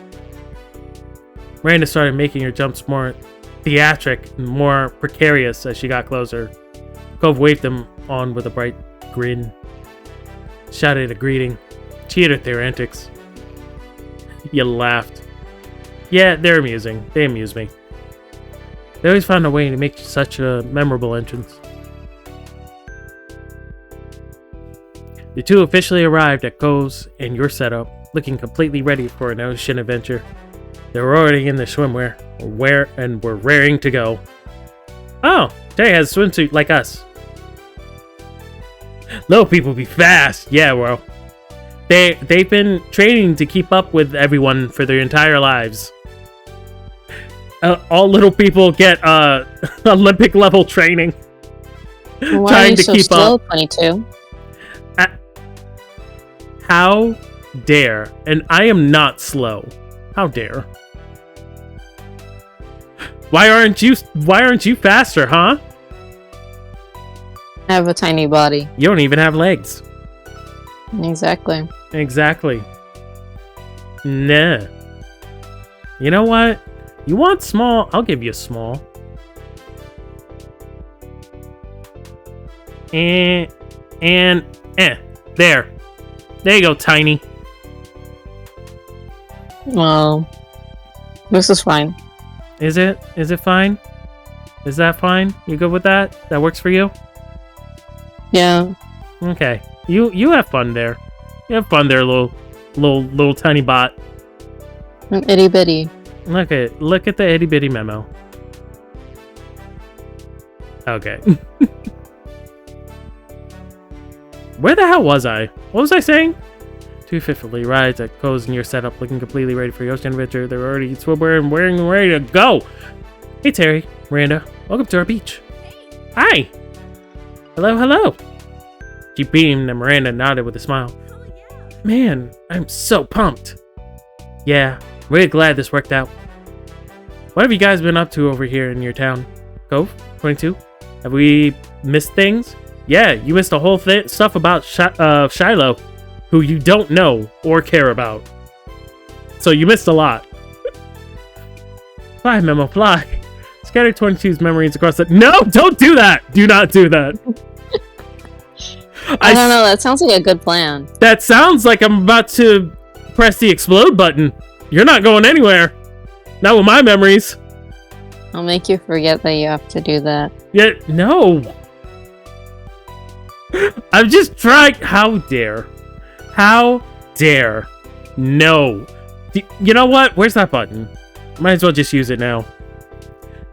Miranda started making her jumps more theatric and more precarious as she got closer. Cove waved them on with a bright grin. Shouted a greeting. Cheered at their antics. You laughed. Yeah, they're amusing. They amuse me. They always found a way to make such a memorable entrance. The two officially arrived at Cove's and your setup, looking completely ready for an ocean adventure. They were already in their swimwear, and were raring to go. Oh, Terry has a swimsuit like us. Little people be fast. Yeah, well. They've been training to keep up with everyone for their entire lives. All little people get Olympic level training. Why trying are you to so keep slow, up. 22? How dare? And I am not slow. How dare? Why aren't you faster, huh? I have a tiny body. You don't even have legs. Exactly. Exactly. Nah. You know what? You want small? I'll give you small. There. There you go, tiny. Well, this is fine. Is it? Is it fine? Is that fine? You good with that? That works for you? Yeah. Okay. You have fun there. You have fun there, little tiny bot. I'm itty bitty. Look at the itty bitty memo. Okay. Where the hell was I? What was I saying? Two fitfully rides at Cove's in your setup, looking completely ready for your ocean adventure. They're already swimwear and wearing ready to go. Hey Terry, Miranda, welcome to our beach. Hi. Hello, hello. She beamed and Miranda nodded with a smile. Man, I'm so pumped. Yeah, really glad this worked out. What have you guys been up to over here in your town? Cove? 22? Have we missed things? Yeah, you missed a whole stuff about Shiloh, who you don't know or care about. So you missed a lot. Fly, Memo, fly. Scatter 22's memories across the... No, don't do that! Do not do that. I don't know, that sounds like a good plan. That sounds like I'm about to press the explode button. You're not going anywhere. Not with my memories. I'll make you forget that you have to do that. Yeah, no. I'm just trying. How dare? How dare? No. You know what? Where's that button? Might as well just use it now.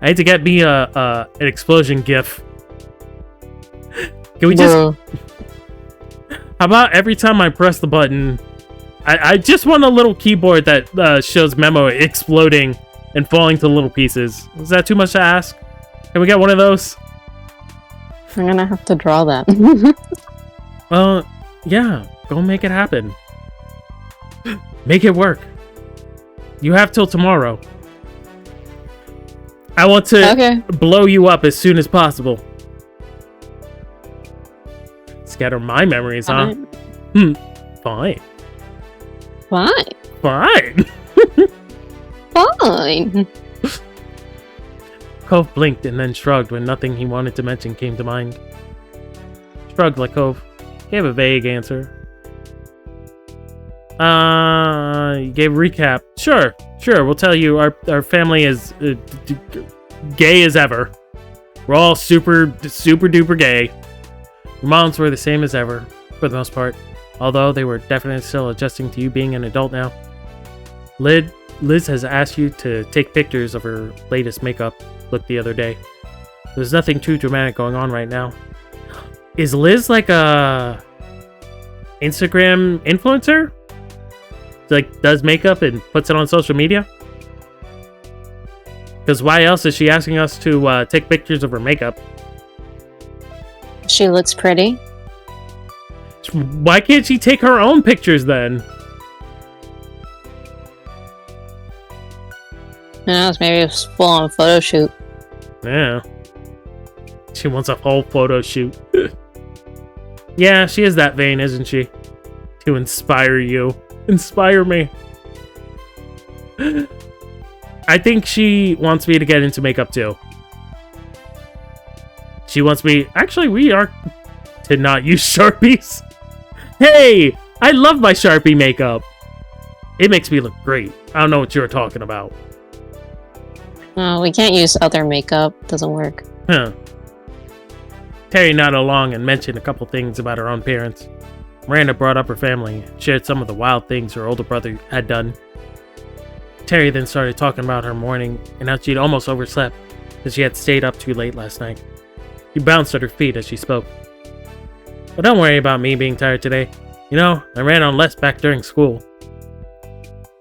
I hate to get me an explosion gif. Can we just... Bro. How about every time I press the button, I just want a little keyboard that shows Memo exploding and falling to little pieces. Is that too much to ask? Can we get one of those? I'm gonna have to draw that. Well, yeah. Go make it happen. Make it work. You have till tomorrow. I want to blow you up as soon as possible. Scatter my memories, huh? Fine. Fine. Fine. Fine. Cove blinked and then shrugged when nothing he wanted to mention came to mind. Shrugged like Cove. Gave a vague answer. You gave a recap. Sure. We'll tell you our family is gay as ever. We're all super duper gay. Your moms were the same as ever, for the most part. Although they were definitely still adjusting to you being an adult now. Liz has asked you to take pictures of her latest makeup look the other day. There's nothing too dramatic going on right now. Is Liz like a Instagram influencer? Like, does makeup and puts it on social media? Because why else is she asking us to take pictures of her makeup? She looks pretty. Why can't she take her own pictures then? Who knows, maybe it's full-on photo shoot. Yeah. She wants a whole photo shoot. Yeah, she is that vain, isn't she? To inspire you. Inspire me. I think she wants me to get into makeup too. She wants me... Actually, we are to not use Sharpies. Hey! I love my Sharpie makeup. It makes me look great. I don't know what you're talking about. Oh, we can't use other makeup. Doesn't work. Huh. Terry nodded along and mentioned a couple things about her own parents. Miranda brought up her family and shared some of the wild things her older brother had done. Terry then started talking about her morning and how she'd almost overslept because she had stayed up too late last night. She bounced at her feet as she spoke. But don't worry about me being tired today. You know, I ran on less back during school.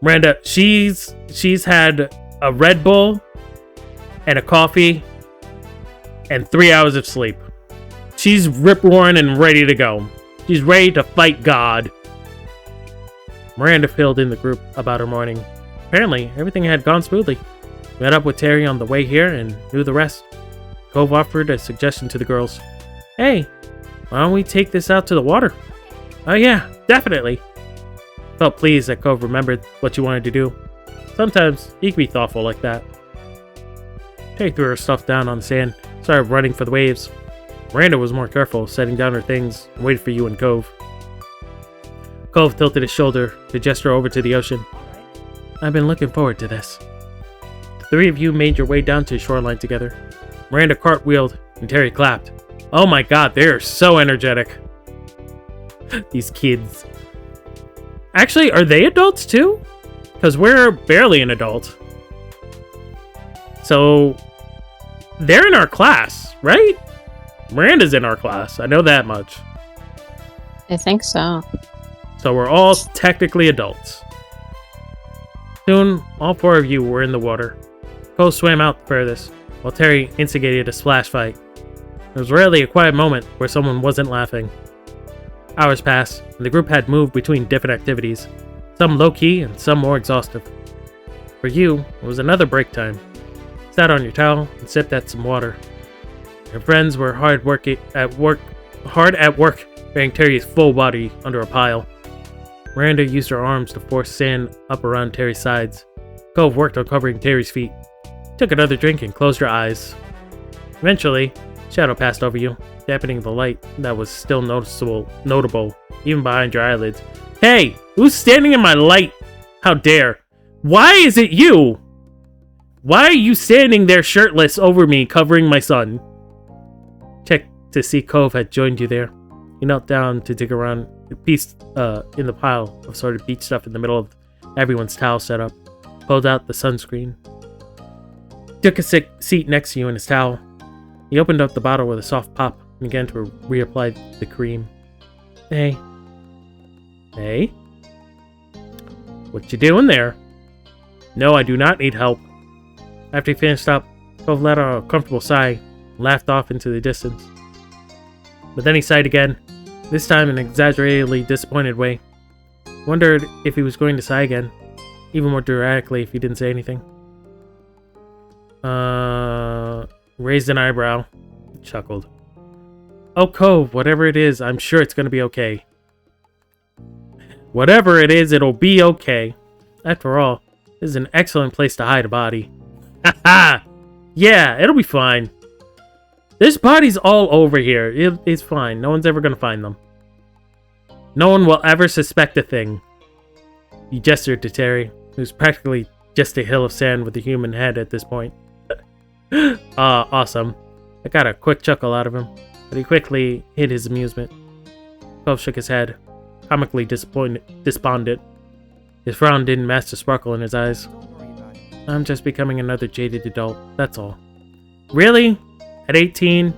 Miranda, she's had a Red Bull and a coffee and 3 hours of sleep. She's rip-roaring and ready to go. She's ready to fight God. Miranda filled in the group about her morning. Apparently, everything had gone smoothly. Met up with Terry on the way here and knew the rest. Cove offered a suggestion to the girls. Hey, why don't we take this out to the water? Oh yeah, definitely. Felt pleased that Cove remembered what you wanted to do. Sometimes you can be thoughtful like that. Terry threw her stuff down on the sand, started running for the waves. Miranda was more careful, setting down her things, and waited for you and Cove. Cove tilted his shoulder to gesture over to the ocean. I've been looking forward to this. The three of you made your way down to the shoreline together. Miranda cartwheeled, and Terry clapped. Oh my god, they are so energetic. These kids. Actually, are they adults too? Because we're barely an adult. So, they're in our class, right? Miranda's in our class. I know that much. I think so. So we're all technically adults. Soon, all four of you were in the water. Cole swam out the furthest, while Terry instigated a splash fight. There was rarely a quiet moment where someone wasn't laughing. Hours passed, and the group had moved between different activities, some low-key and some more exhaustive. For you, it was another break time. Sat on your towel and sipped at some water. Your friends were hard at work, bearing Terry's full body under a pile. Miranda used her arms to force sand up around Terry's sides. Cove worked on covering Terry's feet. Took another drink and closed her eyes. Eventually, shadow passed over you, dampening the light that was still notable, even behind your eyelids. Hey, who's standing in my light? How dare? Why is it you? Why are you standing there shirtless over me, covering my sun? Checked to see Cove had joined you there. He knelt down to dig around in the pile of assorted beach stuff in the middle of everyone's towel setup. Pulled out the sunscreen. Took a seat next to you in his towel. He opened up the bottle with a soft pop and began to reapply the cream. Hey. Hey? What you doing there? No, I do not need help. After he finished up, Cove let out a comfortable sigh and laughed off into the distance. But then he sighed again, this time in an exaggeratedly disappointed way. Wondered if he was going to sigh again, even more dramatically if he didn't say anything. Raised an eyebrow, chuckled. Oh, Cove, whatever it is, I'm sure it's gonna be okay. Whatever it is, it'll be okay. After all, this is an excellent place to hide a body. Haha! Yeah, it'll be fine. There's bodies all over here. It's fine. No one's ever gonna find them. No one will ever suspect a thing. He gestured to Terry, who's practically just a hill of sand with a human head at this point. Awesome. I got a quick chuckle out of him, but he quickly hid his amusement. Cove shook his head, comically despondent. His frown didn't match the sparkle in his eyes. Don't worry about it. I'm just becoming another jaded adult, that's all. Really? At 18?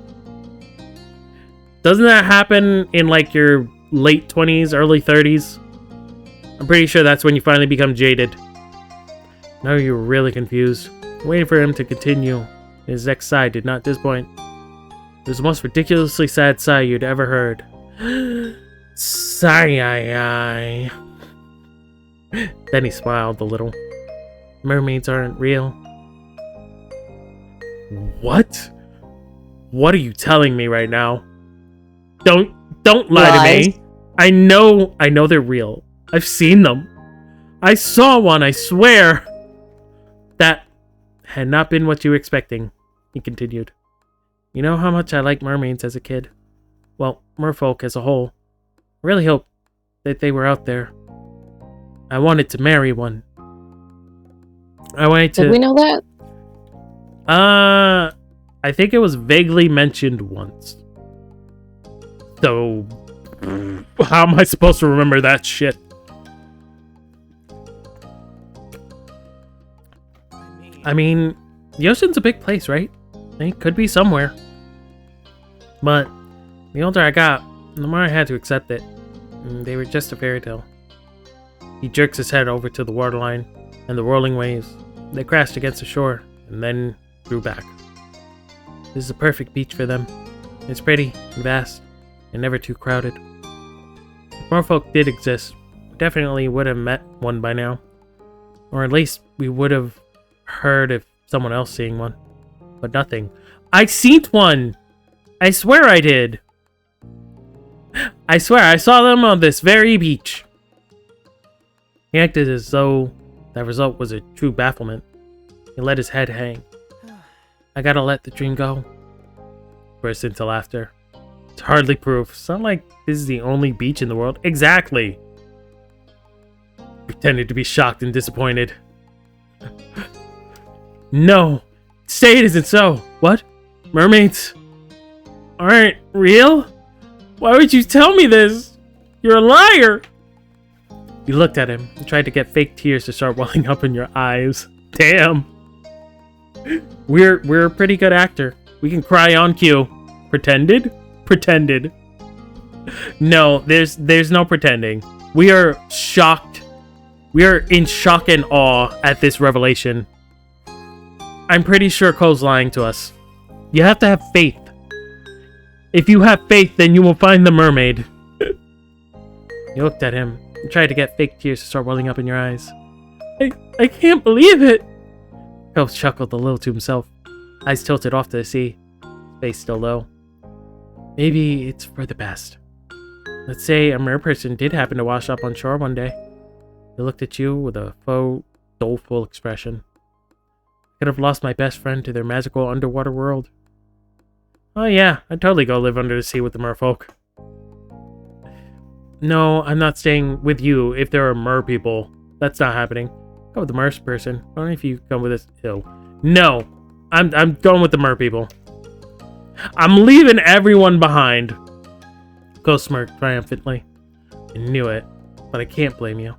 Doesn't that happen in like your late 20s, early 30s? I'm pretty sure that's when you finally become jaded. Now you're really confused. Waiting for him to continue. His next sigh did not disappoint. It was the most ridiculously sad sigh you'd ever heard. Sigh. Then he smiled a little. Mermaids aren't real. What? What are you telling me right now? Don't lie to me. I know they're real. I've seen them. I saw one, I swear. That had not been what you were expecting, he continued. You know how much I liked mermaids as a kid? Well, merfolk as a whole. I really hoped that they were out there. I wanted to marry one. I wanted to... Did we know that? I think it was vaguely mentioned once. So, how am I supposed to remember that shit? I mean, the ocean's a big place, right? It could be somewhere. But the older I got, the more I had to accept it. They were just a fairy tale. He jerks his head over to the waterline and the rolling waves. They crashed against the shore and then drew back. This is a perfect beach for them. It's pretty and vast and never too crowded. If merfolk did exist, we definitely would have met one by now. Or at least we would have heard of someone else seeing one. But nothing. I seen one! I swear I did! I swear I saw them on this very beach. He acted as though that result was a true bafflement. He let his head hang. I gotta let the dream go. Burst into laughter. It's hardly proof. It's not like this is the only beach in the world. Exactly! Pretended to be shocked and disappointed. No! Say it isn't so! What? Mermaids aren't real? Why would you tell me this? You're a liar! You looked at him and tried to get fake tears to start welling up in your eyes. Damn! We're a pretty good actor. We can cry on cue. Pretended? Pretended. No, there's no pretending. We are shocked. We are in shock and awe at this revelation. I'm pretty sure Cole's lying to us. You have to have faith. If you have faith, then you will find the mermaid. You looked at him and tried to get fake tears to start welling up in your eyes. I can't believe it! Cove chuckled a little to himself, eyes tilted off to the sea, face still low. Maybe it's for the best. Let's say a merperson did happen to wash up on shore one day. He looked at you with a faux, doleful expression. I could have lost my best friend to their magical underwater world. Oh yeah, I'd totally go live under the sea with the merfolk. No, I'm not staying with you if there are mer people. That's not happening. Go with the mer person. Only if you come with us. Ew. No, I'm going with the mer people. I'm leaving everyone behind. Ghost smirked triumphantly. I knew it, but I can't blame you.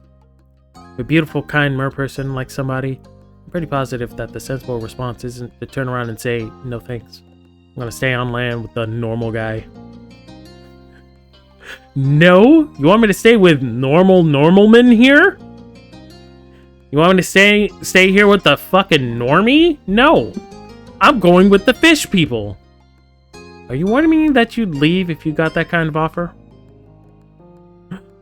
A beautiful, kind mer person like somebody, I'm pretty positive that the sensible response isn't to turn around and say, no thanks. I'm gonna stay on land with the normal guy. No? You want me to stay with normal men here? You want me to stay here with the fucking normie? No. I'm going with the fish people. Are you warning me that you'd leave if you got that kind of offer?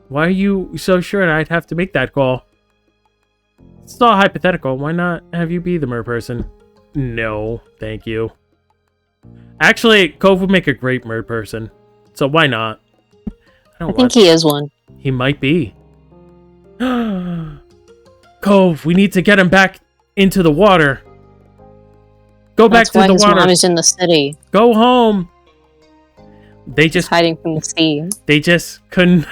Why are you so sure I'd have to make that call? It's all hypothetical. Why not have you be the mer person? No, thank you. Actually, Cove would make a great mer person. So why not? I think he is one. He might be. Cove, we need to get him back into the water. Go back to the water. That's why his mom is in the city. Go home. He's hiding from the sea. They just couldn't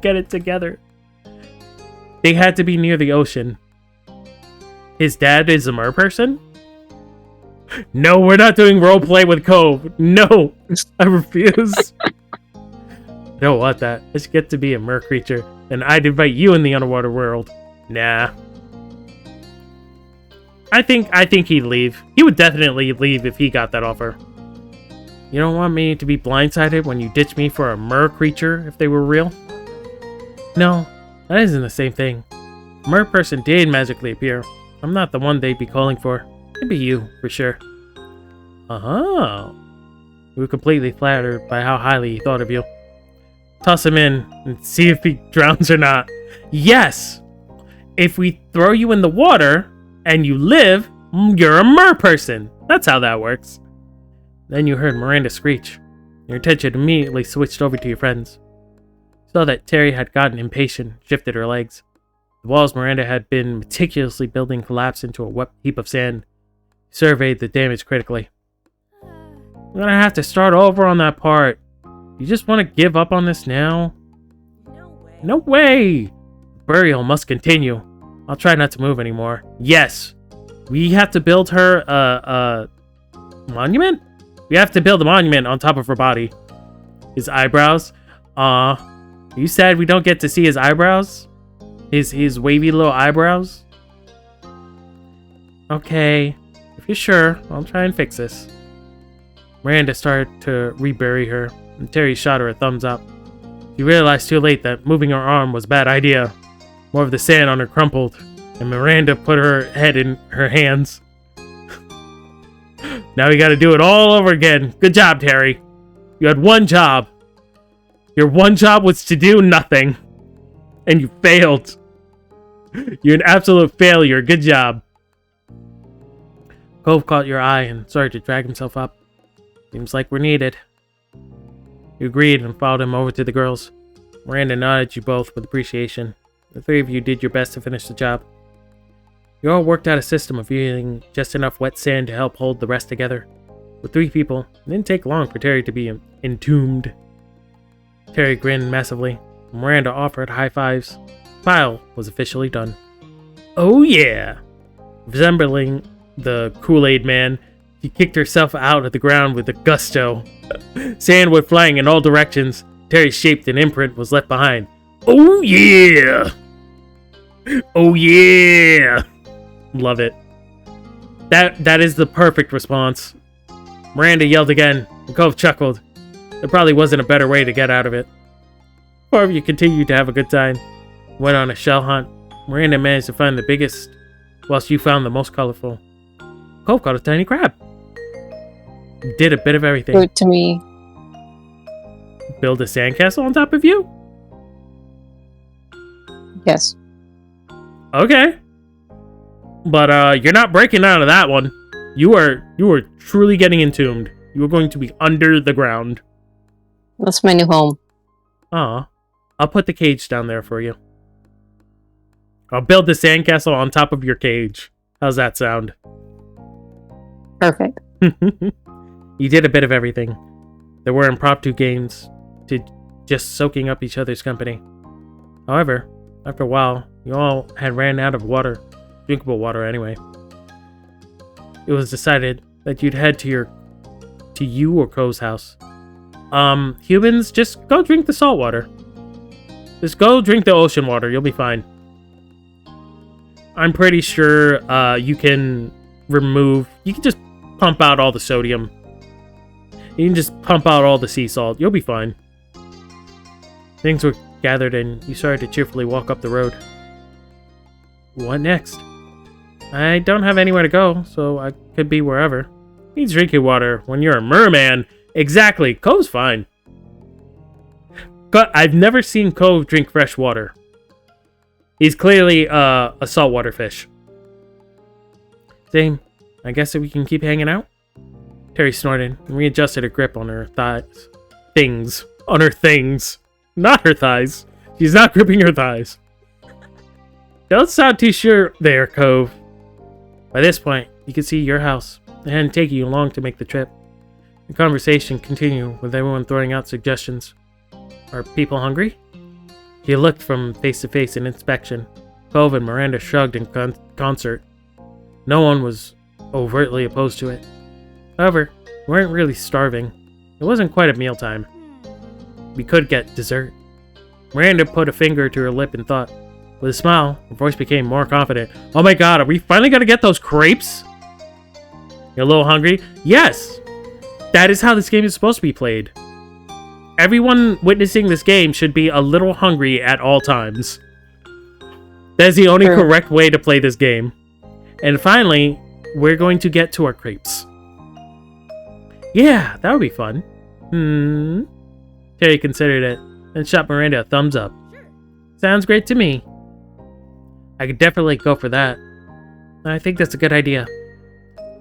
get it together. They had to be near the ocean. His dad is a mer person? No, we're not doing roleplay with Cove. No, I refuse. I don't want that. Let's get to be a mer creature, and I'd invite you in the underwater world. Nah. I think he'd leave. He would definitely leave if he got that offer. You don't want me to be blindsided when you ditch me for a mer creature if they were real? No, that isn't the same thing. A mer person did magically appear. I'm not the one they'd be calling for. It'd be you, for sure. Uh-huh. We were completely flattered by how highly he thought of you. Toss him in and see if he drowns or not. Yes! If we throw you in the water and you live, you're a mer person. That's how that works. Then you heard Miranda screech. Your attention immediately switched over to your friends. You saw that Terry had gotten impatient, shifted her legs. The walls Miranda had been meticulously building collapsed into a wet heap of sand. He surveyed the damage critically. I'm gonna have to start over on that part. You just want to give up on this now? No way. No way! Burial must continue. I'll try not to move anymore. Yes! We have to build her a monument? We have to build a monument on top of her body. His eyebrows. You said we don't get to see his eyebrows? His wavy little eyebrows? Okay. If you're sure, I'll try and fix this. Miranda started to rebury her, and Terry shot her a thumbs up. She realized too late that moving her arm was a bad idea. More of the sand on her crumpled, and Miranda put her head in her hands. Now we gotta do it all over again. Good job, Terry. You had one job. Your one job was to do nothing. And you failed. You're an absolute failure. Good job. Cove caught your eye and started to drag himself up. Seems like we're needed. You agreed and followed him over to the girls. Miranda nodded you both with appreciation. The three of you did your best to finish the job. You all worked out a system of using just enough wet sand to help hold the rest together. With 3 people, it didn't take long for Terry to be entombed. Terry grinned massively. Miranda offered high fives. The pile was officially done. Oh yeah! Resembling the Kool-Aid Man, she kicked herself out of the ground with a gusto. Sand went flying in all directions. Terry's shaped an imprint was left behind. Oh yeah! Oh yeah! Love it. That is the perfect response. Miranda yelled again, and Cove chuckled. There probably wasn't a better way to get out of it. 4 of you continued to have a good time. Went on a shell hunt. Miranda managed to find the biggest, whilst you found the most colorful. Cove caught a tiny crab. You did a bit of everything. Show it to me. Build a sandcastle on top of you? Yes. Okay. But you're not breaking out of that one. You are truly getting entombed. You are going to be under the ground. That's my new home. Aw. I'll put the cage down there for you. I'll build the sandcastle on top of your cage. How's that sound? Perfect. You did a bit of everything. There were impromptu games to just soaking up each other's company. However, after a while, you all had ran out of water. Drinkable water anyway. It was decided that you'd head to you or Cove's house. Humans, just go drink the salt water. Just go drink the ocean water, you'll be fine. I'm pretty sure you can just pump out all the sodium. You can just pump out all the sea salt, you'll be fine. Things were gathered and you started to cheerfully walk up the road. What next? I don't have anywhere to go, so I could be wherever. Needs drinking water when you're a merman. Exactly, Cove's fine. I've never seen Cove drink fresh water. He's clearly a saltwater fish. Same. I guess that we can keep hanging out? Terry snorted and readjusted her grip on her thighs. On her things. Not her thighs. She's not gripping her thighs. Don't sound too sure there, Cove. By this point, you could see your house. It hadn't taken you long to make the trip. The conversation continued with everyone throwing out suggestions. Are people hungry? He looked from face to face in inspection. Cove and Miranda shrugged in concert. No one was overtly opposed to it. However, we weren't really starving. It wasn't quite a mealtime. We could get dessert. Miranda put a finger to her lip and thought. With a smile, her voice became more confident. Oh my god, are we finally gonna get those crepes? You're a little hungry? Yes! That is how this game is supposed to be played. Everyone witnessing this game should be a little hungry at all times. That is the only correct way to play this game. And finally, we're going to get to our crepes. Yeah, that would be fun. Terry considered it, and shot Miranda a thumbs up. Sure. Sounds great to me. I could definitely go for that. I think that's a good idea.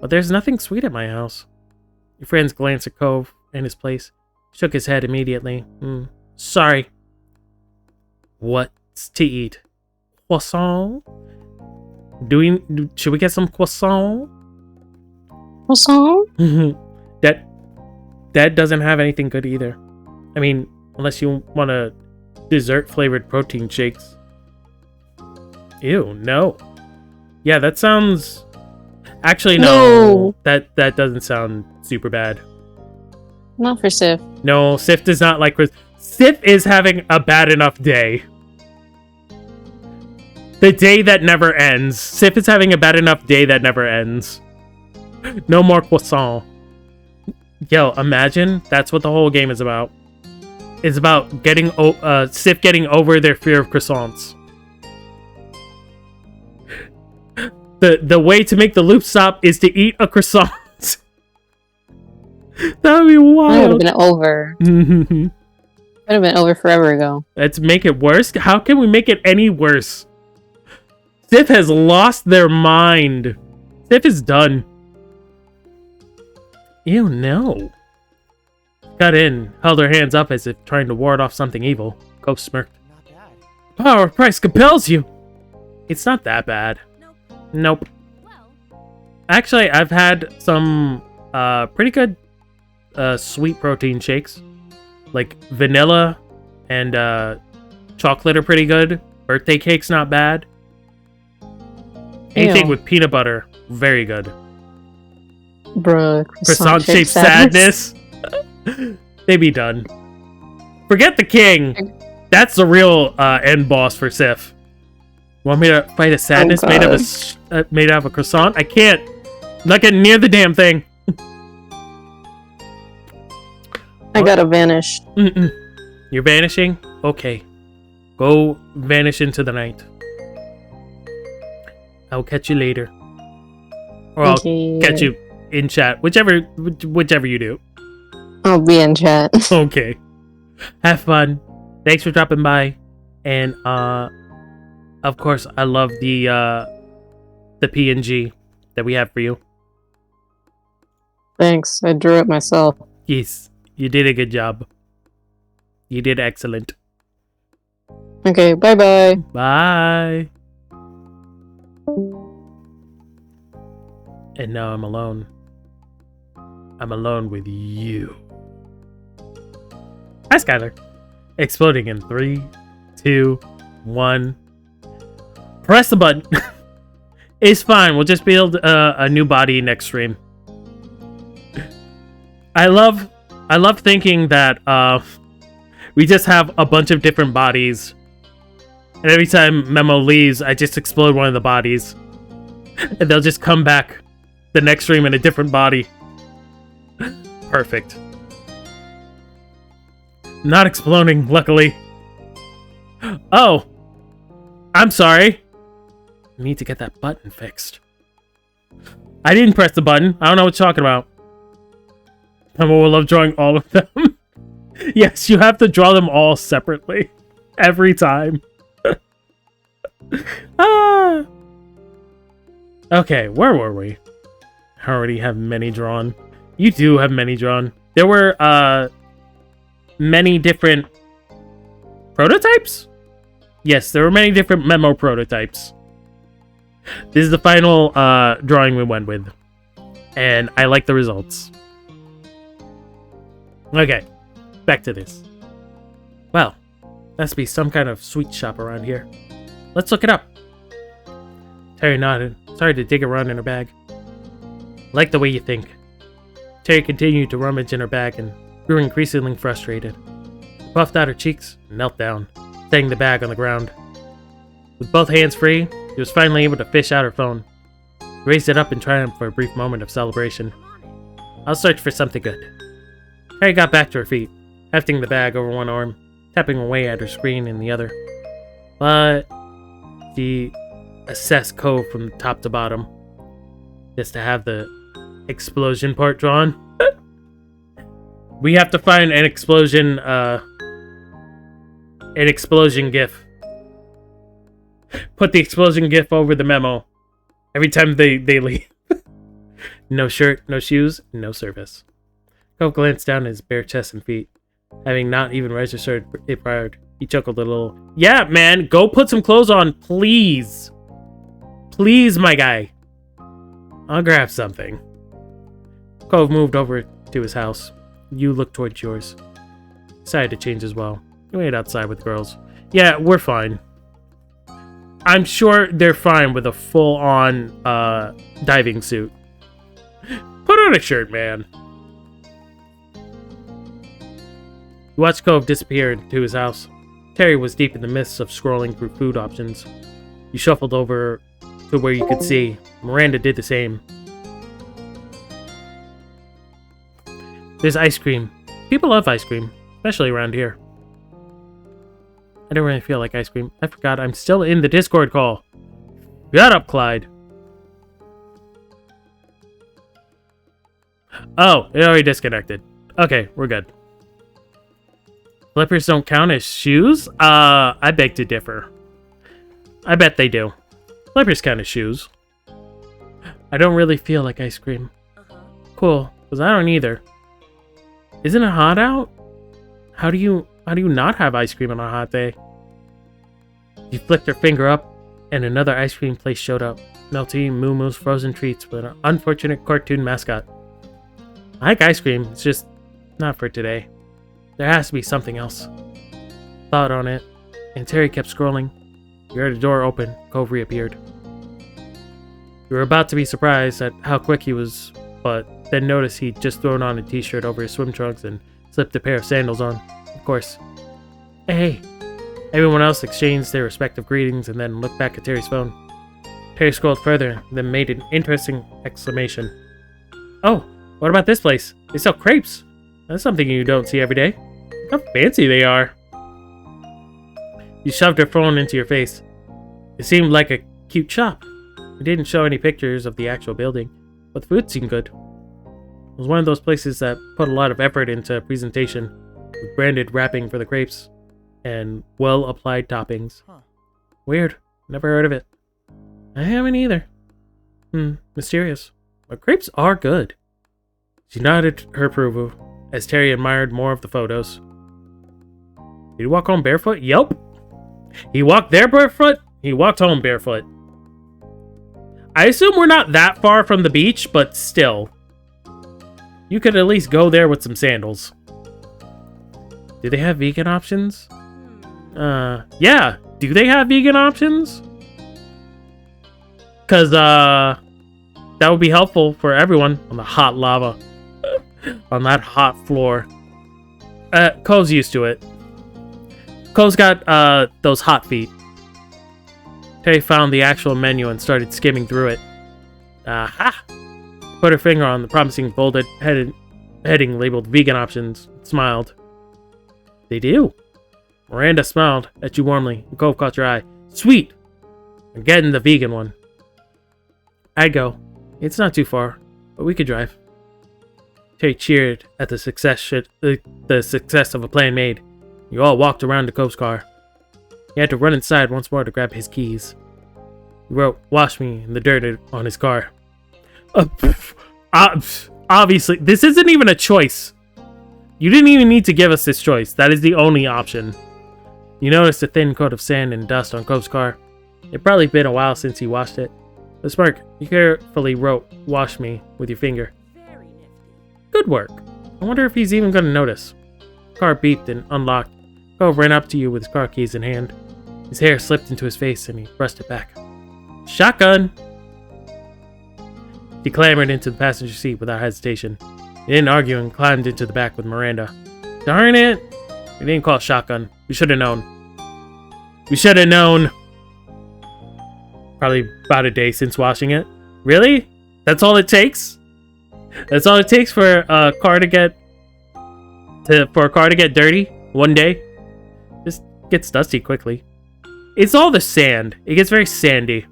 But there's nothing sweet at my house. Your friends glanced at Cove and his place. Shook his head immediately. Sorry. What's to eat? Croissant? Should we get some croissant? Croissant? That doesn't have anything good either. I mean, unless you want a dessert-flavored protein shakes. Ew, no. Yeah, that sounds... Actually, no. That doesn't sound super bad. Not for Sif. No, Sif does not like... Sif is having a bad enough day. The day that never ends. Sif is having a bad enough day that never ends. No more croissant. Yo, imagine that's what the whole game is about. It's about getting Sif getting over their fear of croissants. The way to make the loop stop is to eat a croissant. That would be wild. That would have been over. Would have been over forever ago. Let's make it worse. How can we make it any worse? Sif has lost their mind. Sif is done. Ew, no. Got in, held her hands up as if trying to ward off something evil. Cove smirked. Not bad. Power of Christ compels you. It's not that bad. Nope. Actually, I've had some pretty good sweet protein shakes. Like vanilla and chocolate are pretty good. Birthday cake's not bad. Anything with peanut butter, very good. Bruh, Croissant-shaped sadness. They be done. Forget the king. That's the real end boss for Sif. Want me to fight a sadness made out of a croissant? I can't. I'm not getting near the damn thing. I gotta vanish. You're vanishing? Okay. Go vanish into the night. I'll catch you later. Or I'll catch you in chat. Whichever you do. I'll be in chat. Okay. Have fun. Thanks for dropping by. And of course I love the PNG that we have for you. Thanks. I drew it myself. Yes. You did a good job. You did excellent. Okay, bye-bye. Bye. And now I'm alone. I'm alone with you. Hi, Skylar. Exploding in 3, 2, 1. Press the button. It's fine. We'll just build a new body next stream. I love thinking that we just have a bunch of different bodies. And every time Memo leaves, I just explode one of the bodies. And they'll just come back the next stream in a different body. Perfect. Not exploding, luckily. Oh! I'm sorry. I need to get that button fixed. I didn't press the button. I don't know what you're talking about. Memo will love drawing all of them. Yes, you have to draw them all separately. Every time. Ah. Okay, where were we? I already have many drawn. You do have many drawn. There were many different prototypes? Yes, there were many different Memo prototypes. This is the final drawing we went with. And I like the results. Okay, back to this. Well, must be some kind of sweet shop around here. Let's look it up. Terry nodded. Sorry to dig around in her bag. Like the way you think. Terry continued to rummage in her bag and grew increasingly frustrated. Puffed out her cheeks and knelt down, setting the bag on the ground. With both hands free, he was finally able to fish out her phone. He raised it up in triumph for a brief moment of celebration. I'll search for something good. Harry got back to her feet, hefting the bag over one arm, tapping away at her screen in the other. But she assessed Cove from top to bottom, just to have the explosion part drawn. We have to find an explosion gif. Put the explosion gif over the memo every time they leave. No shirt, no shoes, no service. Cove glanced down at his bare chest and feet. Having not even registered it prior, he chuckled a little. Yeah, man, go put some clothes on, please. Please, my guy. I'll grab something. Cove moved over to his house. You looked towards yours. Decided to change as well. You wait outside with the girls. Yeah, we're fine. I'm sure they're fine with a full-on diving suit. Put on a shirt, man. You watched Cove disappear into his house. Terry was deep in the midst of scrolling through food options. You shuffled over to where you could see. Miranda did the same. There's ice cream. People love ice cream, especially around here. I don't really feel like ice cream. I forgot I'm still in the Discord call. Shut up, Clyde. Oh, it already disconnected. Okay, we're good. Slippers don't count as shoes? I beg to differ. I bet they do. Slippers count as shoes. I don't really feel like ice cream. Cool, because I don't either. Isn't it hot out? How do you not have ice cream on a hot day? She flicked her finger up, and another ice cream place showed up. Melty Moo Moo's frozen treats with an unfortunate cartoon mascot. I like ice cream, it's just not for today. There has to be something else. Thought on it, and Terry kept scrolling. You heard a door open. Cove reappeared. You were about to be surprised at how quick he was, but then noticed he'd just thrown on a t-shirt over his swim trunks and slipped a pair of sandals on. Of course. Hey. Everyone else exchanged their respective greetings and then looked back at Terry's phone. Terry scrolled further, then made an interesting exclamation. Oh, what about this place? They sell crepes. That's something you don't see every day. Look how fancy they are. You shoved her phone into your face. It seemed like a cute shop. It didn't show any pictures of the actual building, but the food seemed good. It was one of those places that put a lot of effort into presentation, with branded wrapping for the crepes, and well-applied toppings. Huh. Weird. Never heard of it. I haven't either. Mysterious. But crepes are good. She nodded her approval as Terry admired more of the photos. Did he walk home barefoot? Yup. He walked there barefoot. He walked home barefoot. I assume we're not that far from the beach, but still. You could at least go there with some sandals. Do they have vegan options? Yeah. Do they have vegan options? Because, that would be helpful for everyone on the hot lava. On that hot floor. Cove's used to it. Cove's got, those hot feet. Terry found the actual menu and started skimming through it. Aha! Put her finger on the promising bolded heading labeled vegan options. Smiled. They do. Miranda smiled at you warmly. And Cove caught your eye. Sweet! I'm getting the vegan one. I'd go. It's not too far, but we could drive. Terry cheered at the success of a plan made. You all walked around to Cove's car. He had to run inside once more to grab his keys. He wrote, "Wash me" in the dirt on his car. Obviously, this isn't even a choice. You didn't even need to give us this choice. That is the only option. You noticed a thin coat of sand and dust on Cove's car. It'd probably been a while since he washed it. The smirk, you carefully wrote, "Wash me" with your finger. Very nifty. Good work. I wonder if he's even going to notice. Car beeped and unlocked. Cove ran up to you with his car keys in hand. His hair slipped into his face and he brushed it back. Shotgun! He clambered into the passenger seat without hesitation. He didn't argue and climbed into the back with Miranda. Darn it! We didn't call it shotgun. We should have known. We should have known! Probably about a day since washing it. Really? That's all it takes? That's all it takes for a car to get dirty? 1 day? Just gets dusty quickly. It's all the sand. It gets very sandy.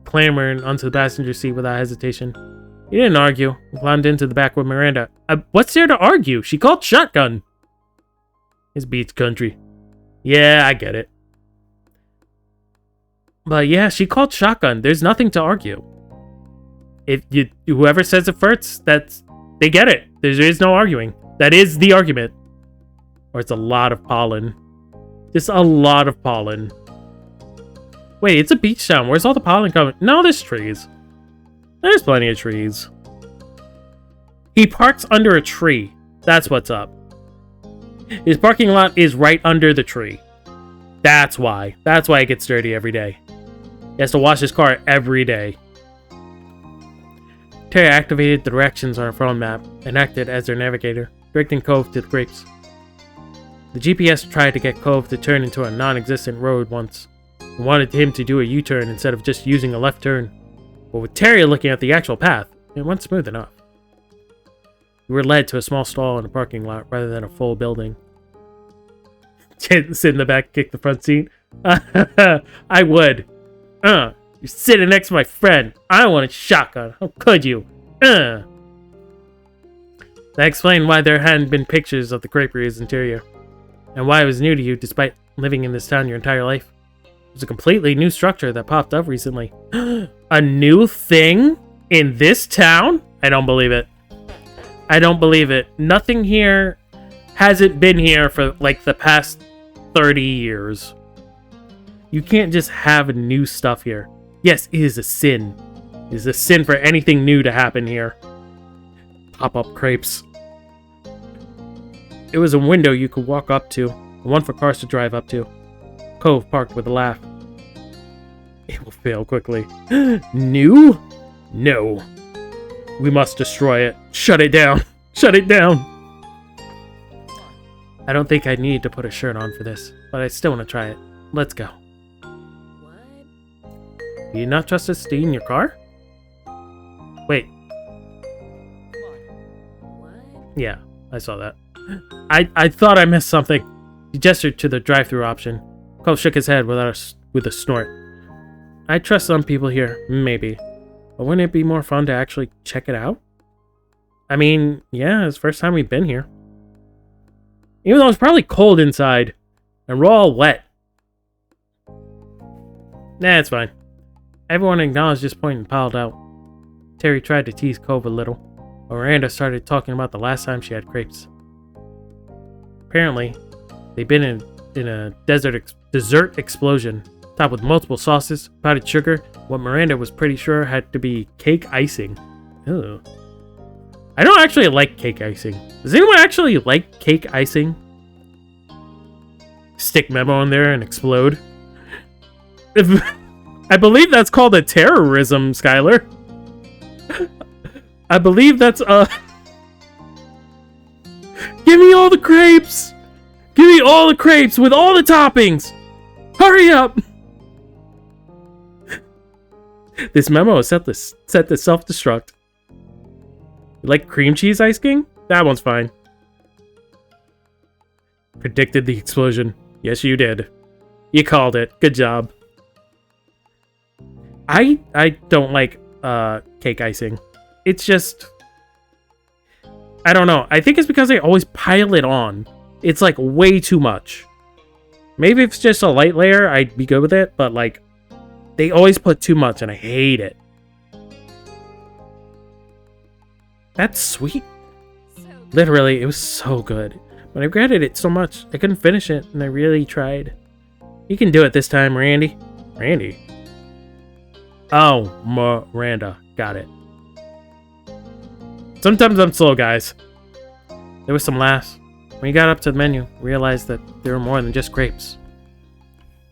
Clambered onto the passenger seat without hesitation. He didn't argue. He climbed into the back with Miranda. What's there to argue? She called shotgun. It's beach country. Yeah, I get it. But yeah, she called shotgun. There's nothing to argue. Whoever says it first, they get it. There is no arguing. That is the argument. Or it's a lot of pollen. Just a lot of pollen. Wait, it's a beach town. Where's all the pollen coming? No, there's trees. There's plenty of trees. He parks under a tree. That's what's up. His parking lot is right under the tree. That's why. That's why it gets dirty every day. He has to wash his car every day. Terry activated the directions on her phone map and acted as their navigator, directing Cove to the grapes. The GPS tried to get Cove to turn into a non-existent road once, and wanted him to do a U-turn instead of just using a left turn. But with Terry looking at the actual path, it went smooth enough. We were led to a small stall in a parking lot rather than a full building. Sit in the back, kick the front seat. I would. You're sitting next to my friend. I want a shotgun. How could you? That explained why there hadn't been pictures of the crepery's interior, and why it was new to you despite living in this town your entire life. It was a completely new structure that popped up recently. A new thing? In this town? I don't believe it. I don't believe it. Nothing here hasn't been here for like the past 30 years. You can't just have new stuff here. Yes, it is a sin. It is a sin for anything new to happen here. Pop-up crepes. It was a window you could walk up to, and one for cars to drive up to. Cove parked with a laugh. It will fail quickly. New? No. We must destroy it. Shut it down. Shut it down. I don't think I need to put a shirt on for this, but I still want to try it. Let's go. Do you not trust us to stay in your car? Wait. Yeah, I saw that. I thought I missed something. He gestured to the drive-thru option. Cole shook his head with a snort. I trust some people here, maybe. But wouldn't it be more fun to actually check it out? I mean, yeah, it's the first time we've been here. Even though it's probably cold inside. And we're all wet. Nah, it's fine. Everyone acknowledged this point and piled out. Terry tried to tease Cove a little, but Miranda started talking about the last time she had crepes. Apparently, they'd been in a dessert explosion, topped with multiple sauces, powdered sugar, what Miranda was pretty sure had to be cake icing. Ew. I don't actually like cake icing. Does anyone actually like cake icing? Stick memo in there and explode. I believe that's called a terrorism, Skylar. I believe that's Give me all the crepes! Give me all the crepes with all the toppings! Hurry up! This memo is set to self-destruct. You like cream cheese ice cream? That one's fine. Predicted the explosion. Yes, you did. You called it. Good job. I don't like cake icing. It's just, I don't know. I think it's because they always pile it on. It's like way too much. Maybe if it's just a light layer, I'd be good with it, but like they always put too much and I hate it. That's sweet. Literally, it was so good. But I regretted it so much. I couldn't finish it and I really tried. You can do it this time, Randy. Randy? Oh, Miranda. Got it. Sometimes I'm slow, guys. There was some laughs. When you got up to the menu, realized that there were more than just grapes.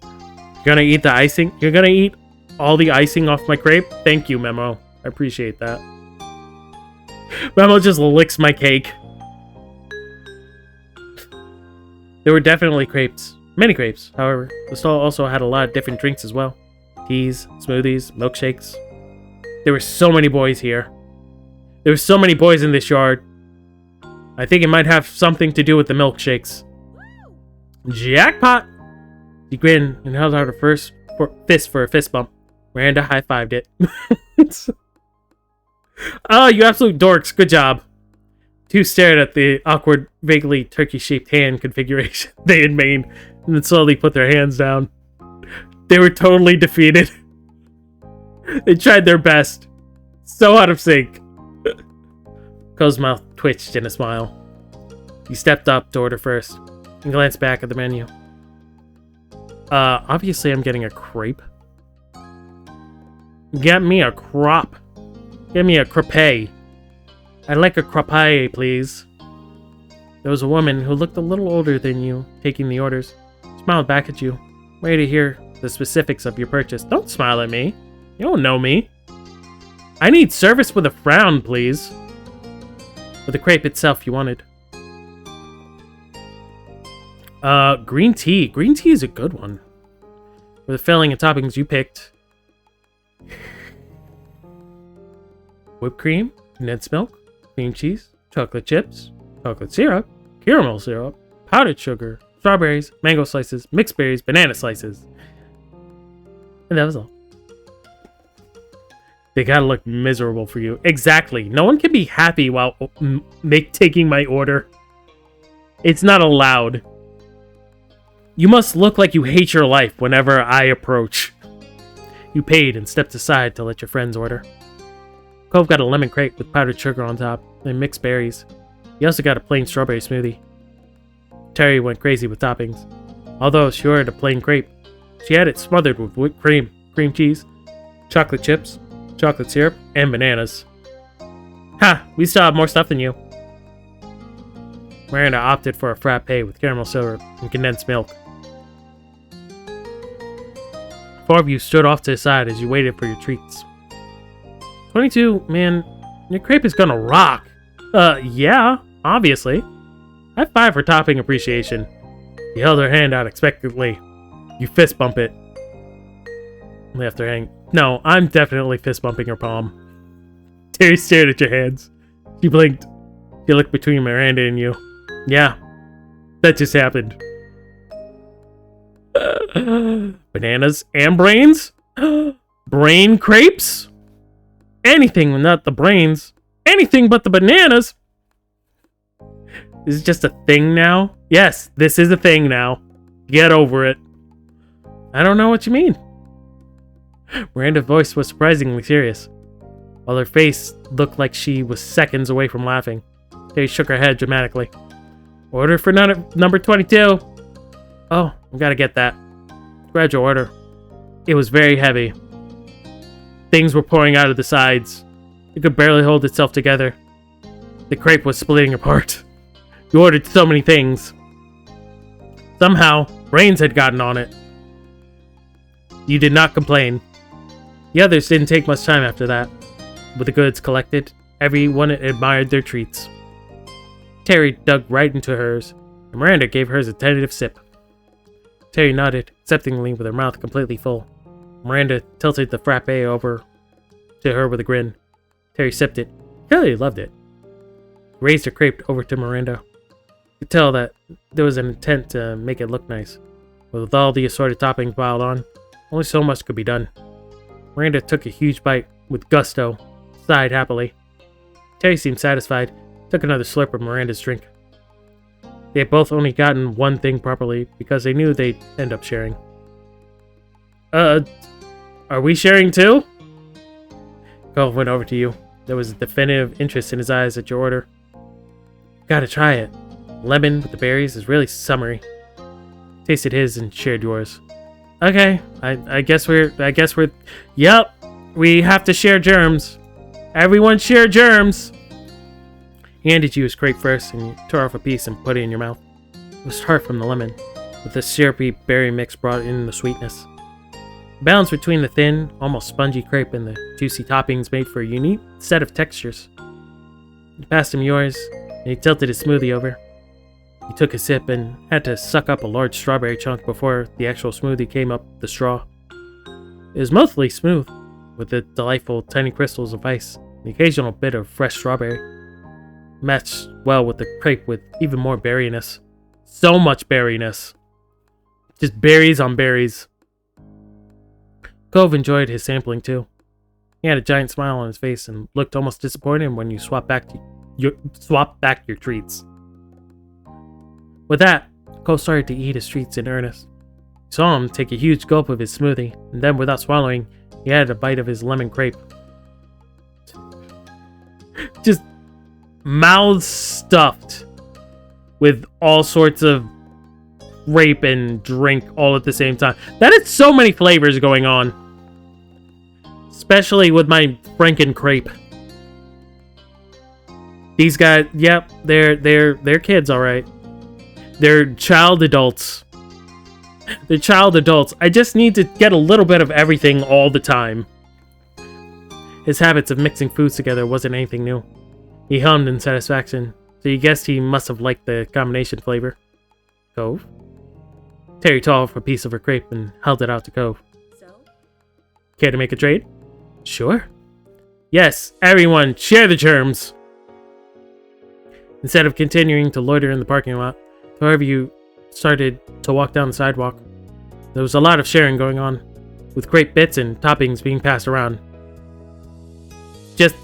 You're gonna eat the icing? You're gonna eat all the icing off my crepe? Thank you, Memo. I appreciate that. Memo just licks my cake. There were definitely crepes. many crepes. However, the stall also had a lot of different drinks as well. Teas, smoothies, milkshakes. There were so many boys here. There were so many boys in this yard. I think it might have something to do with the milkshakes. Jackpot! She grinned and held out her fist for a fist bump. Miranda high-fived it. Oh, you absolute dorks. Good job. Two stared at the awkward, vaguely turkey-shaped hand configuration they had made and then slowly put their hands down. They were totally defeated. They tried their best. So out of sync. Cove's mouth twitched in a smile. He stepped up to order first and glanced back at the menu. Obviously I'm getting a crepe. Get me a crop. Get me a crepe. I'd like a crepe, please. There was a woman who looked a little older than you, taking the orders. Smiled back at you, ready to hear the specifics of your purchase. Don't smile at me. You don't know me. I need service with a frown, please. For the crepe itself you wanted. Green tea. Green tea is a good one. For the filling and toppings you picked. Whipped cream, condensed milk, cream cheese, chocolate chips, chocolate syrup, caramel syrup, powdered sugar, strawberries, mango slices, mixed berries, banana slices. And that was all. They gotta look miserable for you. Exactly. No one can be happy while taking my order. It's not allowed. You must look like you hate your life whenever I approach. You paid and stepped aside to let your friends order. Cove got a lemon crepe with powdered sugar on top and mixed berries. He also got a plain strawberry smoothie. Terry went crazy with toppings. Although she ordered a plain crepe, she had it smothered with whipped cream, cream cheese, chocolate chips, chocolate syrup, and bananas. Ha! We still have more stuff than you. Miranda opted for a frappe with caramel syrup and condensed milk. Four of you stood off to the side as you waited for your treats. 22, man, your crepe is gonna rock. Yeah, obviously. High five for topping appreciation. She held her hand out expectantly. You fist bump it. Left her hang. No, I'm definitely fist bumping her palm. Terry stared at your hands. She blinked. She looked between Miranda and you. Yeah, that just happened. Bananas and brains? Brain crepes? Anything but not the brains. Anything but the bananas. This is just a thing now? Yes, this is a thing now. Get over it. I don't know what you mean. Miranda's voice was surprisingly serious, while her face looked like she was seconds away from laughing. Terry shook her head dramatically. Order for number 22. Oh, I gotta get that. Grab your order. It was very heavy. Things were pouring out of the sides. It could barely hold itself together. The crepe was splitting apart. You ordered so many things. Somehow, brains had gotten on it. You did not complain. The others didn't take much time after that. With the goods collected, everyone admired their treats. Terry dug right into hers, and Miranda gave hers a tentative sip. Terry nodded, acceptingly with her mouth completely full. Miranda tilted the frappe over to her with a grin. Terry sipped it. Clearly loved it. Raised her crepe over to Miranda. You could tell that there was an intent to make it look nice. But with all the assorted toppings piled on, only so much could be done. Miranda took a huge bite with gusto, sighed happily. Terry seemed satisfied, took another slurp of Miranda's drink. They had both only gotten one thing properly because they knew they'd end up sharing. Are we sharing too? Cove went over to you. There was a definitive interest in his eyes at your order. Gotta try it. Lemon with the berries is really summery. Tasted his and shared yours. Okay, I guess we're, yep, we have to share germs. Everyone share germs. He handed you his crepe first, and you tore off a piece and put it in your mouth. It was tart from the lemon, with the syrupy berry mix brought in the sweetness. The balance between the thin, almost spongy crepe and the juicy toppings made for a unique set of textures. You passed him yours, and he tilted his smoothie over. He took a sip and had to suck up a large strawberry chunk before the actual smoothie came up the straw. It was mostly smooth, with the delightful tiny crystals of ice, and the occasional bit of fresh strawberry. Matched well with the crepe with even more berryness. So much berryness. Just berries on berries. Cove enjoyed his sampling too. He had a giant smile on his face and looked almost disappointed when you swapped back your treats. With that, Cole started to eat his treats in earnest. You saw him take a huge gulp of his smoothie, and then without swallowing, he added a bite of his lemon crepe. Just mouths stuffed with all sorts of grape and drink all at the same time. That is so many flavors going on. Especially with my Franken crepe. These guys, yep, they're kids, alright. They're child adults. They're child adults. I just need to get a little bit of everything all the time. His habits of mixing foods together wasn't anything new. He hummed in satisfaction, so you guessed he must have liked the combination flavor. Cove? Terry tore off a piece of her crepe and held it out to Cove. So? Care to make a trade? Sure. Yes, everyone, share the germs! Instead of continuing to loiter in the parking lot, however you started to walk down the sidewalk. There was a lot of sharing going on, with great bits and toppings being passed around. Just...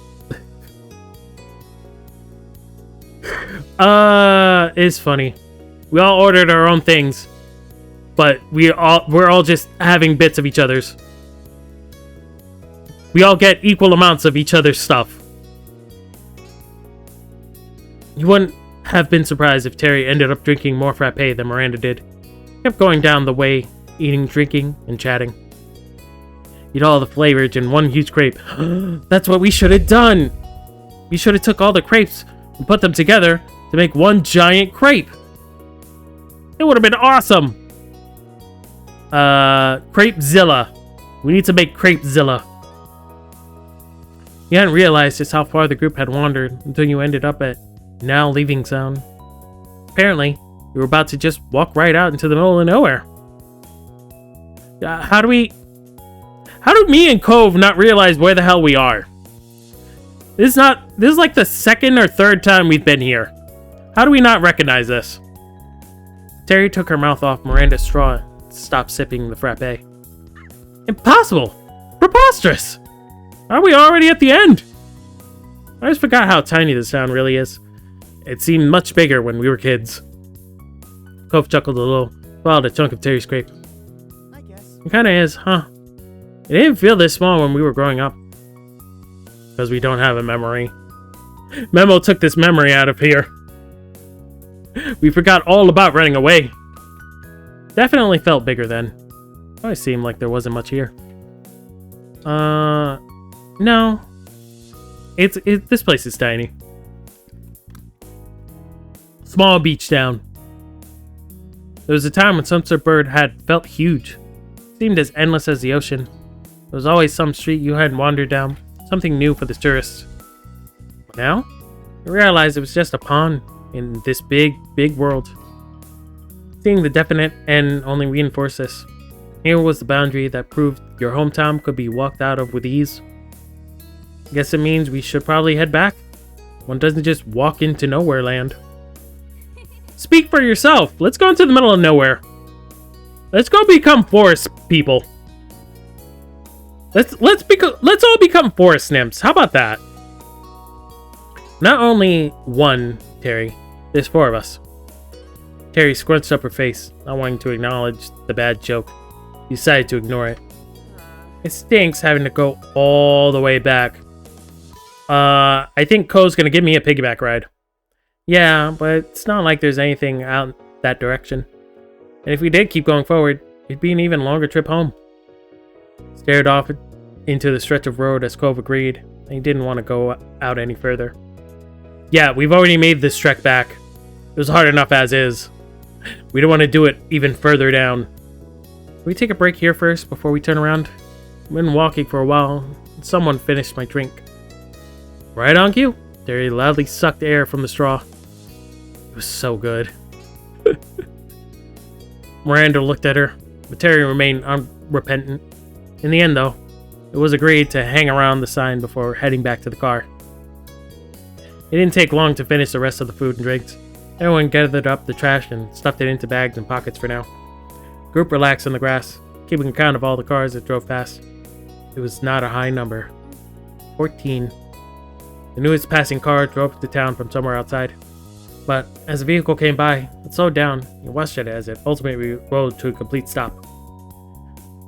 it's funny. We all ordered our own things, but we're all just having bits of each other's. We all get equal amounts of each other's stuff. You wouldn't have been surprised if Terry ended up drinking more frappe than Miranda did. Kept going down the way, eating, drinking, and chatting. Eat all the flavors in one huge crepe. That's what we should have done! We should have took all the crepes and put them together to make one giant crepe. It would have been awesome! Crepezilla. We need to make Crepezilla. You hadn't realized just how far the group had wandered until you ended up at now leaving zone. Apparently, you were about to just walk right out into the middle of nowhere. How do me and Cove not realize where the hell we are? This is like the second or third time we've been here. How do we not recognize this? Terry took her mouth off Miranda's straw and stopped sipping the frappe. Impossible! Preposterous! Are we already at the end? I just forgot how tiny this town really is. It seemed much bigger when we were kids. Cove chuckled a little, swallowed a chunk of Terry's crepe. I guess. It kinda is, huh? It didn't feel this small when we were growing up. Because we don't have a memory. Memo took this memory out of here. We forgot all about running away. Definitely felt bigger then. Always seemed like there wasn't much here. No. This place is tiny. Small beach town. There was a time when Sunset Bird had felt huge. It seemed as endless as the ocean. There was always some street you hadn't wandered down. Something new for the tourists. But now, I realized it was just a pond in this big, big world. Seeing the definite end only reinforced this. Here was the boundary that proved your hometown could be walked out of with ease. Guess it means we should probably head back. One doesn't just walk into nowhere land. Speak for yourself. Let's go into the middle of nowhere. Let's go become forest people. Let's all become forest nymphs. How about that? Not only one, Terry. There's four of us. Terry scrunched up her face, not wanting to acknowledge the bad joke. He decided to ignore it. It stinks having to go all the way back. I think Cole's gonna give me a piggyback ride. Yeah, but it's not like there's anything out that direction. And if we did keep going forward, it'd be an even longer trip home. Stared off into the stretch of road as Cove agreed, and he didn't want to go out any further. Yeah, we've already made this trek back. It was hard enough as is. We don't want to do it even further down. Can we take a break here first before we turn around? I've been walking for a while, and someone finished my drink. Right on cue. Terry loudly sucked air from the straw. It was so good. Miranda looked at her, but Terry remained unrepentant. In the end, though, it was agreed to hang around the sign before heading back to the car. It didn't take long to finish the rest of the food and drinks. Everyone gathered up the trash and stuffed it into bags and pockets for now. The group relaxed on the grass, keeping account of all the cars that drove past. It was not a high number. 14. The newest passing car drove to town from somewhere outside. But as the vehicle came by, it slowed down and watched it as it ultimately rolled to a complete stop.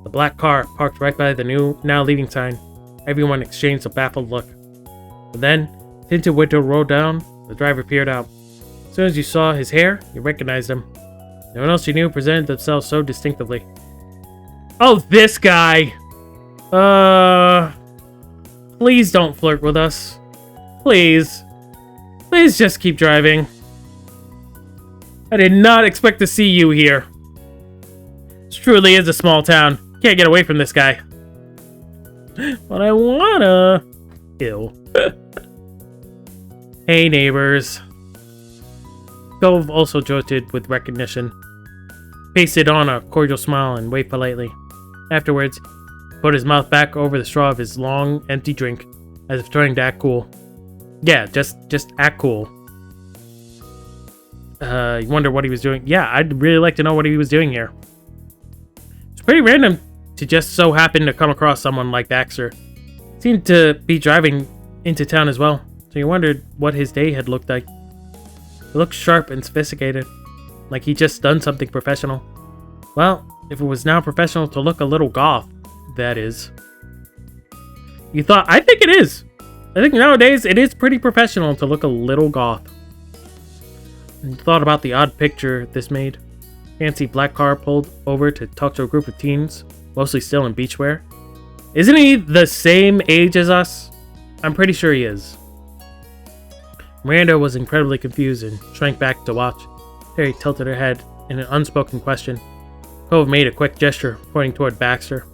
The black car parked right by the new now leaving sign. Everyone exchanged a baffled look. But then, tinted window rolled down, the driver peered out. As soon as you saw his hair, you recognized him. No one else you knew presented themselves so distinctively. Oh, this guy! Please don't flirt with us. Please. Please just keep driving. I did not expect to see you here. This truly is a small town. Can't get away from this guy. But I wanna. Ew. Hey, neighbors. Cove also jolted with recognition. Pasted on a cordial smile and waved politely. Afterwards, he put his mouth back over the straw of his long, empty drink, as if trying to act cool. Yeah, just act cool. You wonder what he was doing? Yeah, I'd really like to know what he was doing here. It's pretty random to just so happen to come across someone like Baxter. He seemed to be driving into town as well, so you wondered what his day had looked like. It looked sharp and sophisticated, like he'd just done something professional. Well, if it was now professional to look a little goth, that is. You thought, I think it is. I think nowadays it is pretty professional to look a little goth. And thought about the odd picture this made. Fancy black car pulled over to talk to a group of teens, mostly still in beachwear. Isn't he the same age as us? I'm pretty sure he is. Miranda was incredibly confused and shrank back to watch. Terry tilted her head in an unspoken question. Cove made a quick gesture, pointing toward Baxter,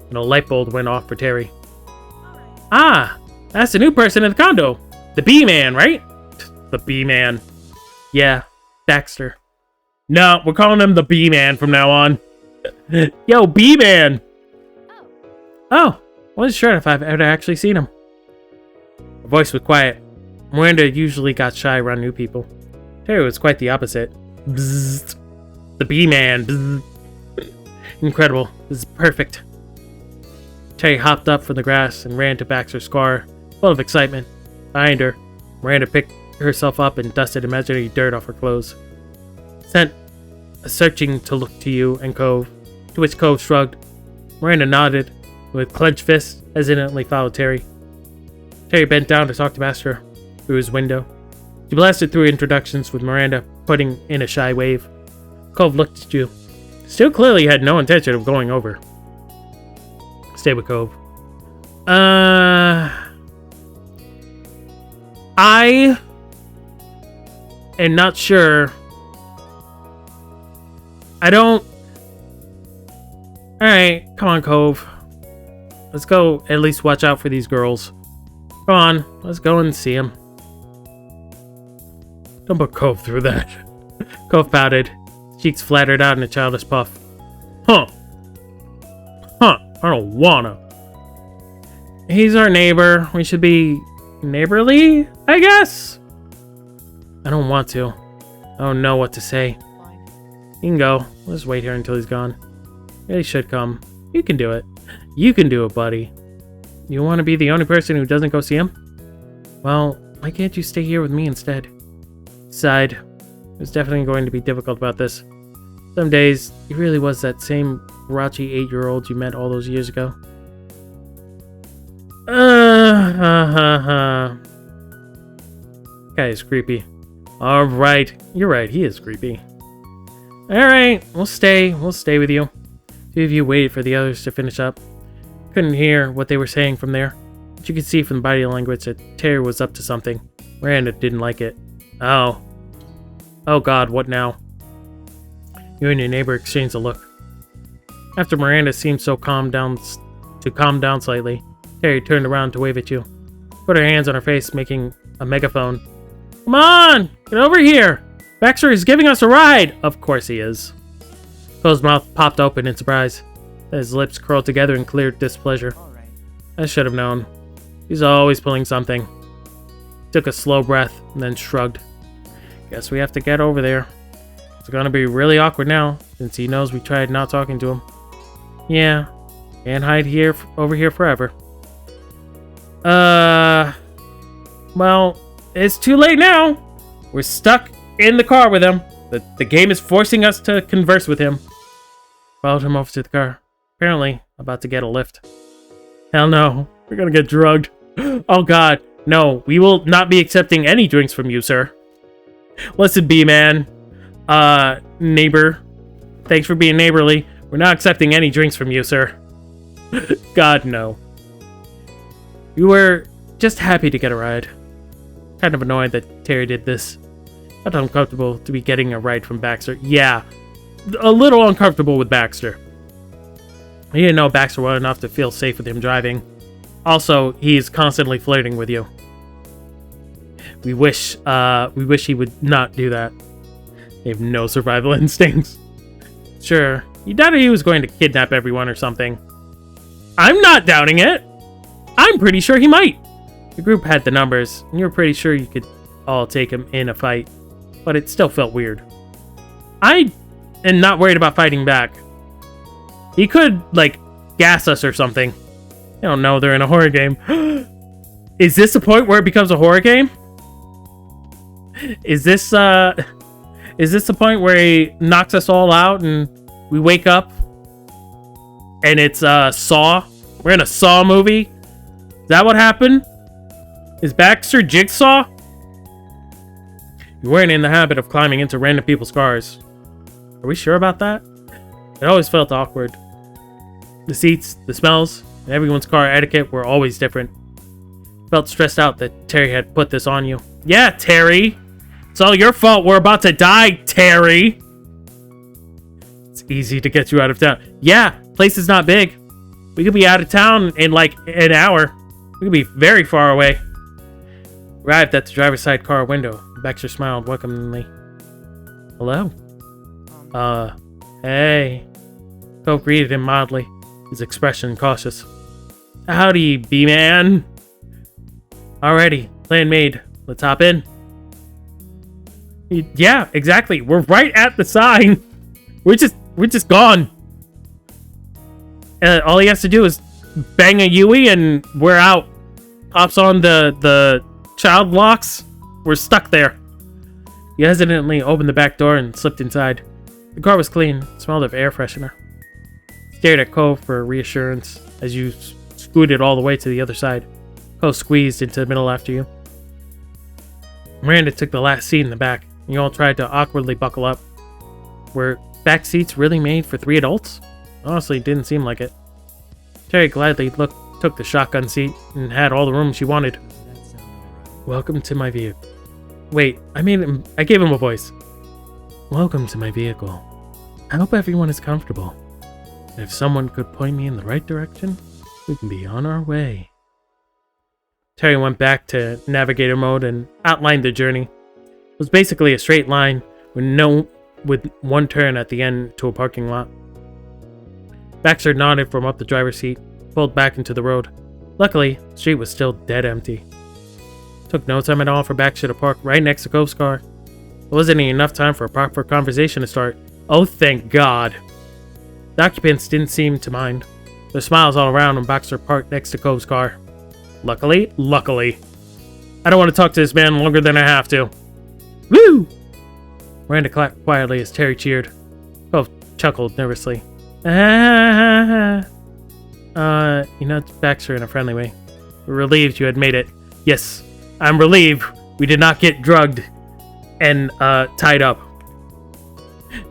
and a light bulb went off for Terry. Ah, that's the new person in the condo. The B-Man, right? The B-Man. Yeah, Baxter. No, we're calling him the B-Man from now on. Yo, B-Man! Oh, I wasn't sure if I've ever actually seen him. Her voice was quiet. Miranda usually got shy around new people. Terry was quite the opposite. Bzzzt. The B-Man. Bzzzt. Incredible. This is perfect. Terry hopped up from the grass and ran to Baxter's car, full of excitement. Behind her, Miranda picked herself up and dusted imaginary dirt off her clothes. Sent a searching to look to you and Cove, to which Cove shrugged. Miranda nodded, with clenched fists, hesitantly followed Terry. Terry bent down to talk to Baxter through his window. She blasted through introductions with Miranda putting in a shy wave. Cove looked at you. Still clearly had no intention of going over. Stay with Cove. I am not sure. I don't... Alright, come on, Cove. Let's go at least watch out for these girls. Come on, let's go and see them. Don't put Cove through that. Cove pouted, cheeks flattered out in a childish puff. Huh. I don't wanna. He's our neighbor. We should be neighborly, I guess? I don't want to. I don't know what to say. You can go. Let's wait here until he's gone. He should come. You can do it. You can do it, buddy. You want to be the only person who doesn't go see him? Well, why can't you stay here with me instead? Sighed. It was definitely going to be difficult about this. Some days, he really was that same grouchy 8-year-old you met all those years ago. Guy is creepy. Alright, you're right, he is creepy. Alright, we'll stay with you. Two of you waited for the others to finish up. Couldn't hear what they were saying from there, but you could see from the body language that Terry was up to something. Miranda didn't like it. Oh god, what now? You and your neighbor exchanged a look. After Miranda seemed to calm down slightly, Terry turned around to wave at you. Put her hands on her face, making a megaphone. Come on! Get over here! Baxter is giving us a ride! Of course he is. Cole's mouth popped open in surprise. His lips curled together in clear displeasure. All right. I should have known. He's always pulling something. He took a slow breath and then shrugged. Guess we have to get over there. It's gonna be really awkward now, since he knows we tried not talking to him. Yeah, can't hide over here forever. Well, it's too late now. We're stuck in the car with him. The game is forcing us to converse with him. Followed him over to the car. Apparently, about to get a lift. Hell no, we're gonna get drugged. Oh god, no, we will not be accepting any drinks from you, sir. Listen, B-Man, neighbor, thanks for being neighborly. We're not accepting any drinks from you, sir. God, no. We were just happy to get a ride. Kind of annoyed that Terry did this. Felt uncomfortable to be getting a ride from Baxter. Yeah, a little uncomfortable with Baxter. He didn't know Baxter well enough to feel safe with him driving. Also, he's constantly flirting with you. We wish he would not do that. They have no survival instincts. Sure, he doubted he was going to kidnap everyone or something. I'm not doubting it. I'm pretty sure he might. The group had the numbers, and you were pretty sure you could all take him in a fight. But it still felt weird. I am not worried about fighting back. He could, like, gas us or something. I don't know, they're in a horror game. Is this the point where it becomes a horror game? Is this the point where he knocks us all out and we wake up and it's Saw? We're in a Saw movie? Is that what happened? Is Baxter Jigsaw? You weren't in the habit of climbing into random people's cars. Are we sure about that? It always felt awkward. The seats, the smells, and everyone's car etiquette were always different. Felt stressed out that Terry had put this on you. Yeah, Terry! It's all your fault we're about to die, Terry! It's easy to get you out of town. Yeah, place is not big. We could be out of town in like an hour. We could be very far away. Arrived at the driver's side car window. Baxter smiled welcomingly. Hello? Hey. Cove greeted him mildly, his expression cautious. Howdy, B-Man. Alrighty, plan made. Let's hop in. Yeah, exactly. We're right at the sign. We're just gone. All he has to do is bang a Yui and we're out. Pops on the child locks. We're stuck there. He hesitantly opened the back door and slipped inside. The car was clean, smelled of air freshener. Stared at Cove for reassurance as you scooted all the way to the other side. Cove squeezed into the middle after you. Miranda took the last seat in the back, and you all tried to awkwardly buckle up. Were back seats really made for 3 adults? Honestly, didn't seem like it. Terry gladly took the shotgun seat and had all the room she wanted. Welcome to my vehicle. Wait, I gave him a voice. Welcome to my vehicle. I hope everyone is comfortable. And if someone could point me in the right direction, we can be on our way. Terry went back to navigator mode and outlined the journey. It was basically a straight line with one turn at the end to a parking lot. Baxter nodded from up the driver's seat, pulled back into the road. Luckily, the street was still dead empty. Took no time at all for Baxter to park right next to Cove's car. There wasn't enough time for a proper conversation to start. Oh, thank God. The occupants didn't seem to mind. Their smiles all around when Baxter parked next to Cove's car. Luckily. I don't want to talk to this man longer than I have to. Woo! Miranda clapped quietly as Terry cheered. Cove chuckled nervously. You nudged Baxter in a friendly way. We're relieved you had made it. Yes, I'm relieved we did not get drugged and tied up.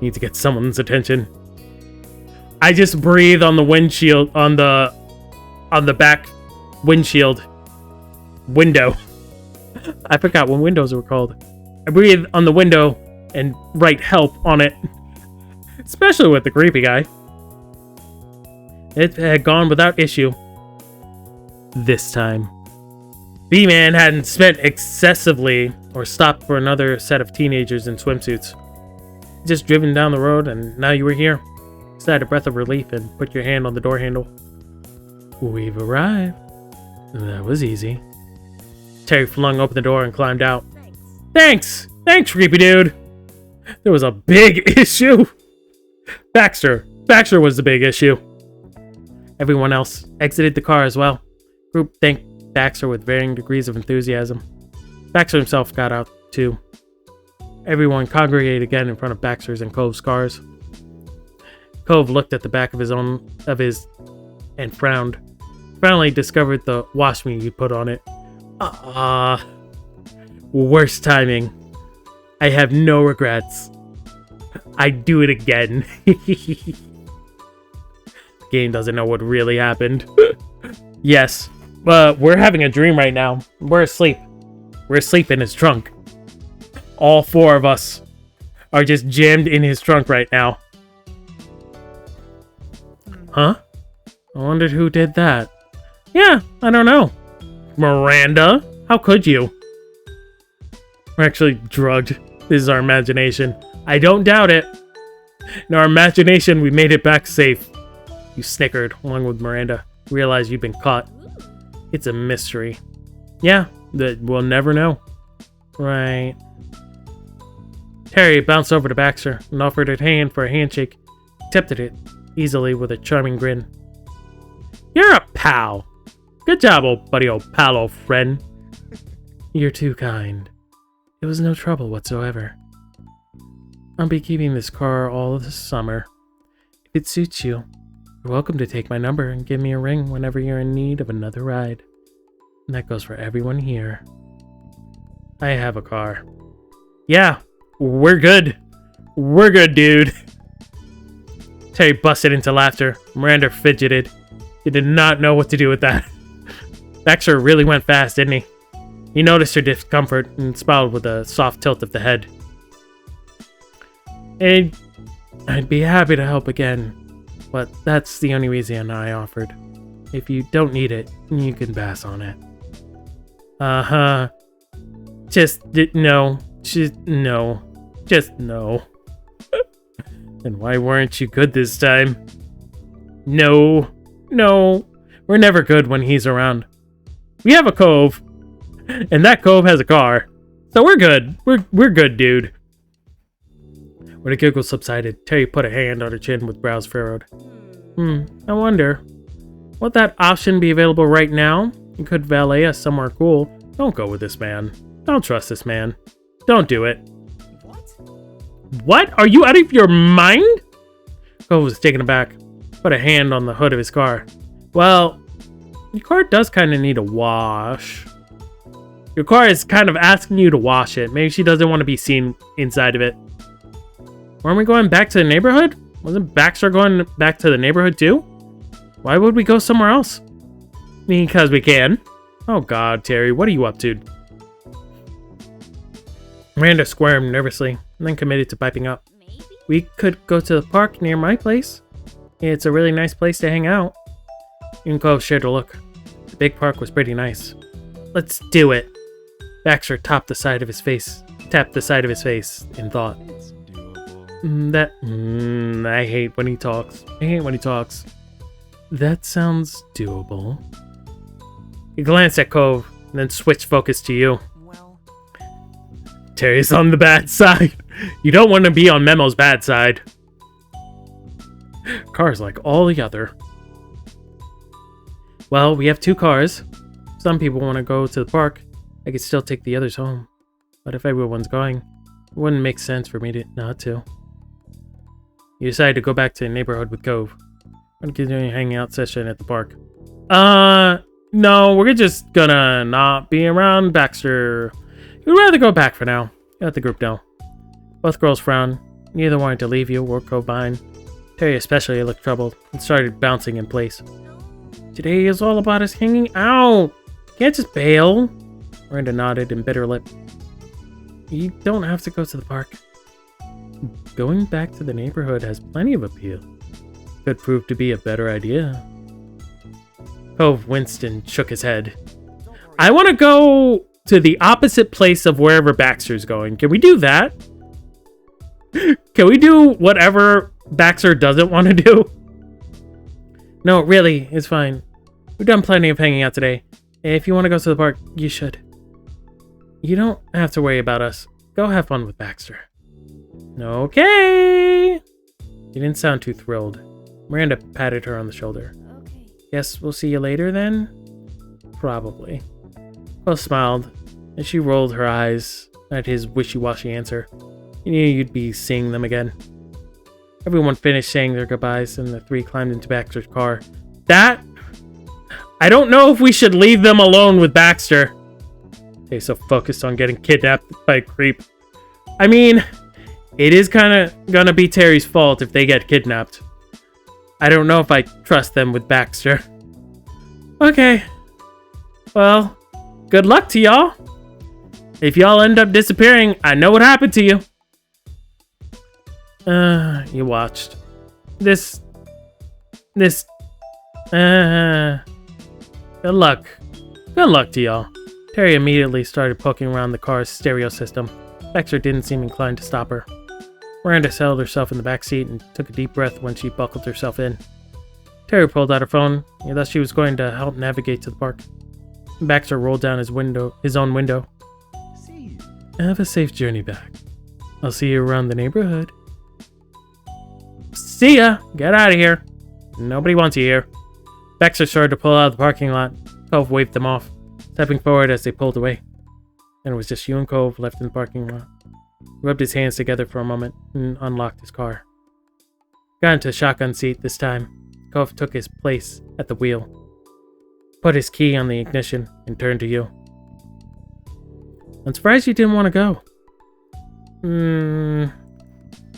Need to get someone's attention. I just breathe on the windshield, on the back windshield window. I forgot what windows were called. I breathe on the window and write help on it. Especially with the creepy guy. It had gone without issue. This time. B-Man hadn't spent excessively or stopped for another set of teenagers in swimsuits. Just driven down the road and now you were here. Sighed a breath of relief and put your hand on the door handle. We've arrived. That was easy. Terry flung open the door and climbed out. Thanks! Thanks, creepy dude! There was a big issue! Baxter was the big issue. Everyone else exited the car as well. Group thanked Baxter with varying degrees of enthusiasm. Baxter himself got out too. Everyone congregated again in front of Baxter's and Cove's cars. Cove looked at the back of his and frowned. Finally discovered the wash me you put on it. Worst timing. I have no regrets. I'd do it again. The game doesn't know what really happened. Yes, we're having a dream right now. We're asleep. We're asleep in his trunk. All four of us are just jammed in his trunk right now. Huh? I wondered who did that. Yeah, I don't know. Miranda? How could you? We're actually drugged. This is our imagination. I don't doubt it. In our imagination, we made it back safe. You snickered, along with Miranda. Realize you've been caught. It's a mystery. Yeah, that we'll never know. Right. Terry bounced over to Baxter and offered her hand for a handshake. Accepted it easily with a charming grin. You're a pal. Good job, old buddy, old pal, old friend. You're too kind. It was no trouble whatsoever. I'll be keeping this car all of the summer. If it suits you, you're welcome to take my number and give me a ring whenever you're in need of another ride. And that goes for everyone here. I have a car. Yeah, we're good. We're good, dude. Terry busted into laughter. Miranda fidgeted. He did not know what to do with that. Baxter really went fast, didn't he? He noticed her discomfort and smiled with a soft tilt of the head. I'd be happy to help again, but that's the only reason I offered. If you don't need it, you can pass on it. Uh-huh. No. And why weren't you good this time? No. We're never good when he's around. We have a Cove, and that Cove has a car. So we're good. We're good, dude. When the giggle subsided, Terry put a hand on her chin with brows furrowed. I wonder. Would that option be available right now? You could valet us somewhere cool. Don't go with this man. Don't trust this man. Don't do it. What? Are you out of your mind? Cove was taken aback. Put a hand on the hood of his car. Well, your car does kind of need a wash. Your car is kind of asking you to wash it. Maybe she doesn't want to be seen inside of it. Weren't we going back to the neighborhood? Wasn't Baxter going back to the neighborhood too? Why would we go somewhere else? Because we can. Oh god, Terry, what are you up to? Miranda squirmed nervously and then committed to piping up. We could go to the park near my place. It's a really nice place to hang out. You and Cove shared a look. The big park was pretty nice. Let's do it. Baxter tapped the side of his face in thought. It's doable. I hate when he talks. That sounds doable. He glanced at Cove and then switched focus to you. Well, Terry's on the bad side. You don't want to be on Memo's bad side. Cars like all the other. Well, we have two cars. Some people want to go to the park. I could still take the others home. But if everyone's going, it wouldn't make sense for me to not to. You decided to go back to the neighborhood with Cove. I'm continuing a hanging out session at the park. No, we're just gonna not be around Baxter. We'd rather go back for now. Let the group know. Both girls frowned. Neither wanted to leave you or go behind. Terry especially looked troubled and started bouncing in place. Today is all about us hanging out. Can't just bail. Miranda nodded and bit her lip. You don't have to go to the park. Going back to the neighborhood has plenty of appeal. Could prove to be a better idea. Cove winced and shook his head. I want to go to the opposite place of wherever Baxter's going. Can we do that? Can we do whatever Baxter doesn't want to do. No, really, it's fine. We've done plenty of hanging out today. If you want to go to the park, you should. You don't have to worry about us. Go have fun with Baxter. Okay. She didn't sound too thrilled. Miranda patted her on the shoulder. Okay. Guess we'll see you later then? Probably. Cole smiled, and she rolled her eyes at his wishy-washy answer. You knew you'd be seeing them again. Everyone finished saying their goodbyes, and the three climbed into Baxter's car. I don't know if we should leave them alone with Baxter. They're so focused on getting kidnapped by a creep. I mean, it is kind of gonna be Terry's fault if they get kidnapped. I don't know if I trust them with Baxter. Okay. Well, good luck to y'all. If y'all end up disappearing, I know what happened to you. You watched. Good luck. Good luck to y'all. Terry immediately started poking around the car's stereo system. Baxter didn't seem inclined to stop her. Miranda settled herself in the back seat and took a deep breath when she buckled herself in. Terry pulled out her phone, and thus she was going to help navigate to the park. Baxter rolled down his own window. See you. Have a safe journey back. I'll see you around the neighborhood. See ya! Get out of here. Nobody wants you here. Baxter started to pull out of the parking lot. Cove waved them off, stepping forward as they pulled away. And it was just you and Cove left in the parking lot. He rubbed his hands together for a moment and unlocked his car. Got into the shotgun seat this time. Cove took his place at the wheel, put his key on the ignition, and turned to you. I'm surprised you didn't want to go.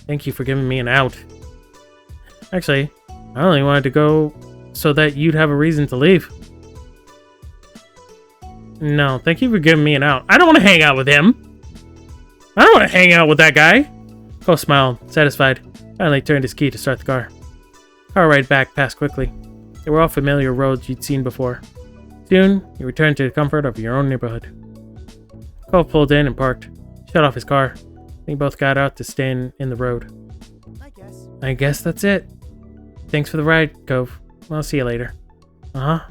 Thank you for giving me an out. Actually, I only wanted to go so that you'd have a reason to leave. No, thank you for giving me an out. I don't want to hang out with him. I don't want to hang out with that guy. Cole smiled, satisfied. Finally turned his key to start the car. Car ride back passed quickly. They were all familiar roads you'd seen before. Soon, you returned to the comfort of your own neighborhood. Cole pulled in and parked, shut off his car. They both got out to stand in the road. I guess that's it. Thanks for the ride, Cove. I'll see you later. It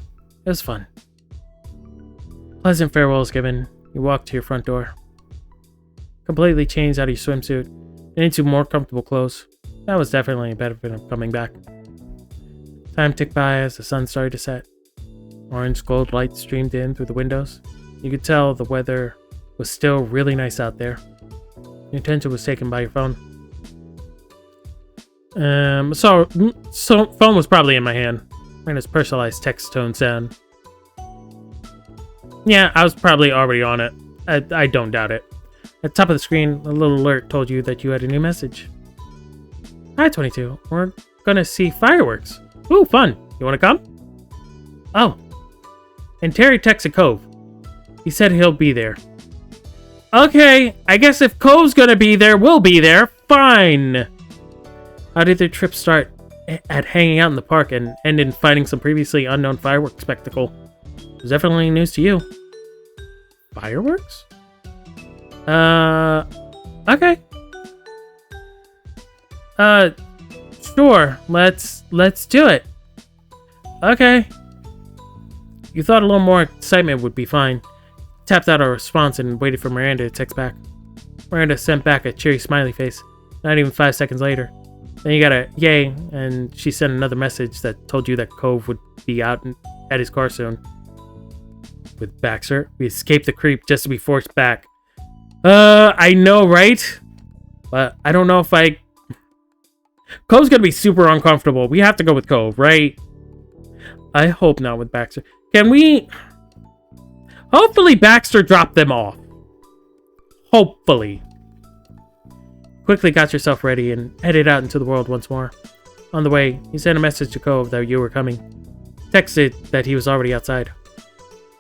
was fun. Pleasant farewells given. You walked to your front door. Completely changed out of your swimsuit and into more comfortable clothes. That was definitely a benefit of coming back. Time ticked by as the sun started to set. Orange gold light streamed in through the windows. You could tell the weather was still really nice out there. Your attention was taken by your phone. Phone was probably in my hand. Miranda's personalized text tone sound. Yeah, I was probably already on it. I don't doubt it. At the top of the screen, a little alert told you that you had a new message. Hi, 22. We're gonna see fireworks. Ooh, fun. You wanna come? Oh. And Terry texted Cove. He said he'll be there. Okay, I guess if Cove's gonna be there, we'll be there. Fine. How did their trip start? At hanging out in the park and end in finding some previously unknown fireworks spectacle. It was definitely news to you. Fireworks? Okay. Sure. Let's do it. Okay. You thought a little more excitement would be fine. Tapped out a response and waited for Miranda to text back. Miranda sent back a cheery smiley face. Not even 5 seconds later. Then you got a yay, and she sent another message that told you that Cove would be out at his car soon. With Baxter, we escaped the creep just to be forced back. I know, right? But I don't know if Cove's gonna be super uncomfortable. We have to go with Cove, right? I hope not with Baxter. Can we... Hopefully Baxter dropped them off. Hopefully. Quickly got yourself ready and headed out into the world once more. On the way, you sent a message to Cove that you were coming. Texted that he was already outside.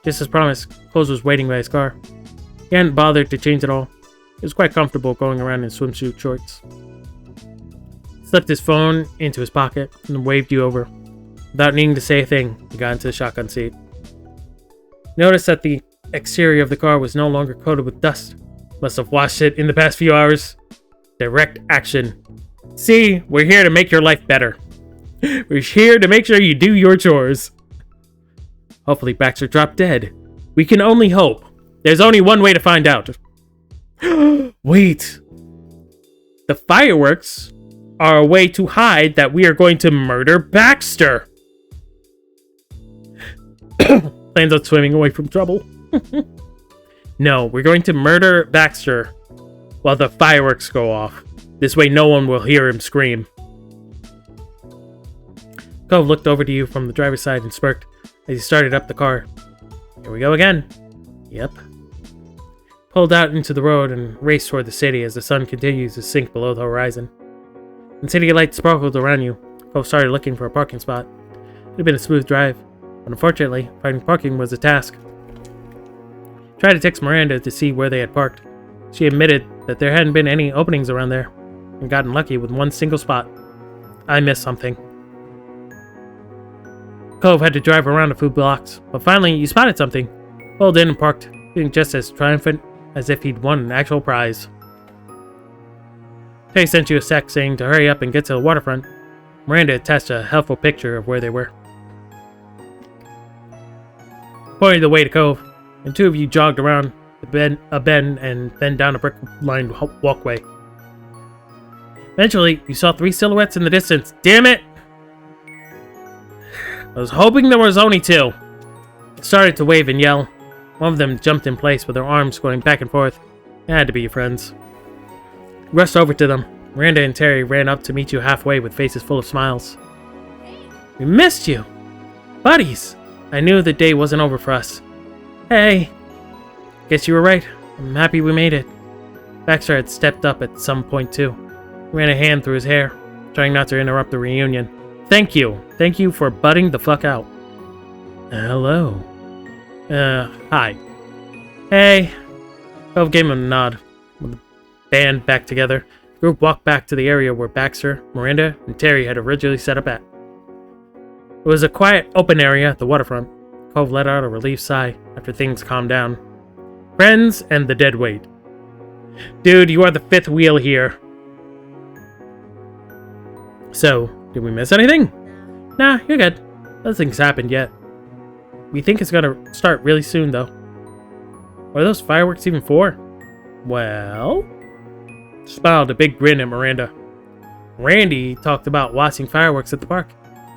Just as promised, Cove was waiting by his car. He hadn't bothered to change at all. He was quite comfortable going around in swimsuit shorts. He slipped his phone into his pocket and waved you over. Without needing to say a thing, he got into the shotgun seat. Noticed that the exterior of the car was no longer coated with dust. Must have washed it in the past few hours. Direct action. See, we're here to make your life better. We're here to make sure you do your chores. Hopefully Baxter dropped dead. We can only hope. There's only one way to find out. Wait. The fireworks are a way to hide that we are going to murder Baxter. Plans on swimming away from trouble. No, we're going to murder Baxter while the fireworks go off. This way no one will hear him scream. Cove looked over to you from the driver's side and smirked as he started up the car. Here we go again. Yep. Pulled out into the road and raced toward the city as the sun continues to sink below the horizon. And city lights sparkled around you. Cove started looking for a parking spot. It had been a smooth drive, but unfortunately, finding parking was a task. Tried to text Miranda to see where they had parked. She admitted that there hadn't been any openings around there, and gotten lucky with one single spot. I missed something. Cove had to drive around a few blocks, but finally he spotted something. Pulled in and parked, feeling just as triumphant as if he'd won an actual prize. Tay sent you a text saying to hurry up and get to the waterfront. Miranda attached a helpful picture of where they were. Pointed the way to Cove, and two of you jogged around a bend and then down a brick-lined walkway. Eventually, you saw three silhouettes in the distance. Damn it! I was hoping there was only two. It started to wave and yell. One of them jumped in place with their arms going back and forth. It had to be your friends. You rushed over to them. Miranda and Terry ran up to meet you halfway with faces full of smiles. We missed you! Buddies! I knew the day wasn't over for us. Hey! Guess you were right. I'm happy we made it. Baxter had stepped up at some point too. He ran a hand through his hair, trying not to interrupt the reunion. Thank you. Thank you for butting the fuck out. Hello. Hi. Hey. Cove gave him a nod. With the band back together, the group walked back to the area where Baxter, Miranda, and Terry had originally set up at. It was a quiet, open area at the waterfront. Cove let out a relieved sigh after things calmed down. Friends and the dead weight. Dude, you are the fifth wheel here. So, did we miss anything? Nah, you're good. Nothing's happened yet. We think it's gonna start really soon, though. What are those fireworks even for? Well... Smiled a big grin at Miranda. Randy talked about watching fireworks at the park.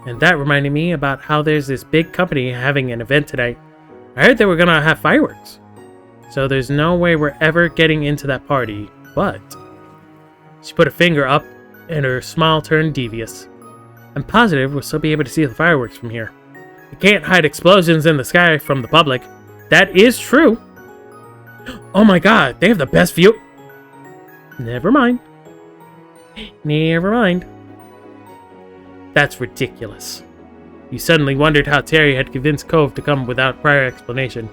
And that reminded me about how there's this big company having an event tonight. I heard they were gonna have fireworks. So there's no way we're ever getting into that party, but... She put a finger up and her smile turned devious. I'm positive we'll still be able to see the fireworks from here. You can't hide explosions in the sky from the public. That is true. Oh my god, they have the best view. Never mind. Never mind. That's ridiculous. You suddenly wondered how Terry had convinced Cove to come without prior explanation.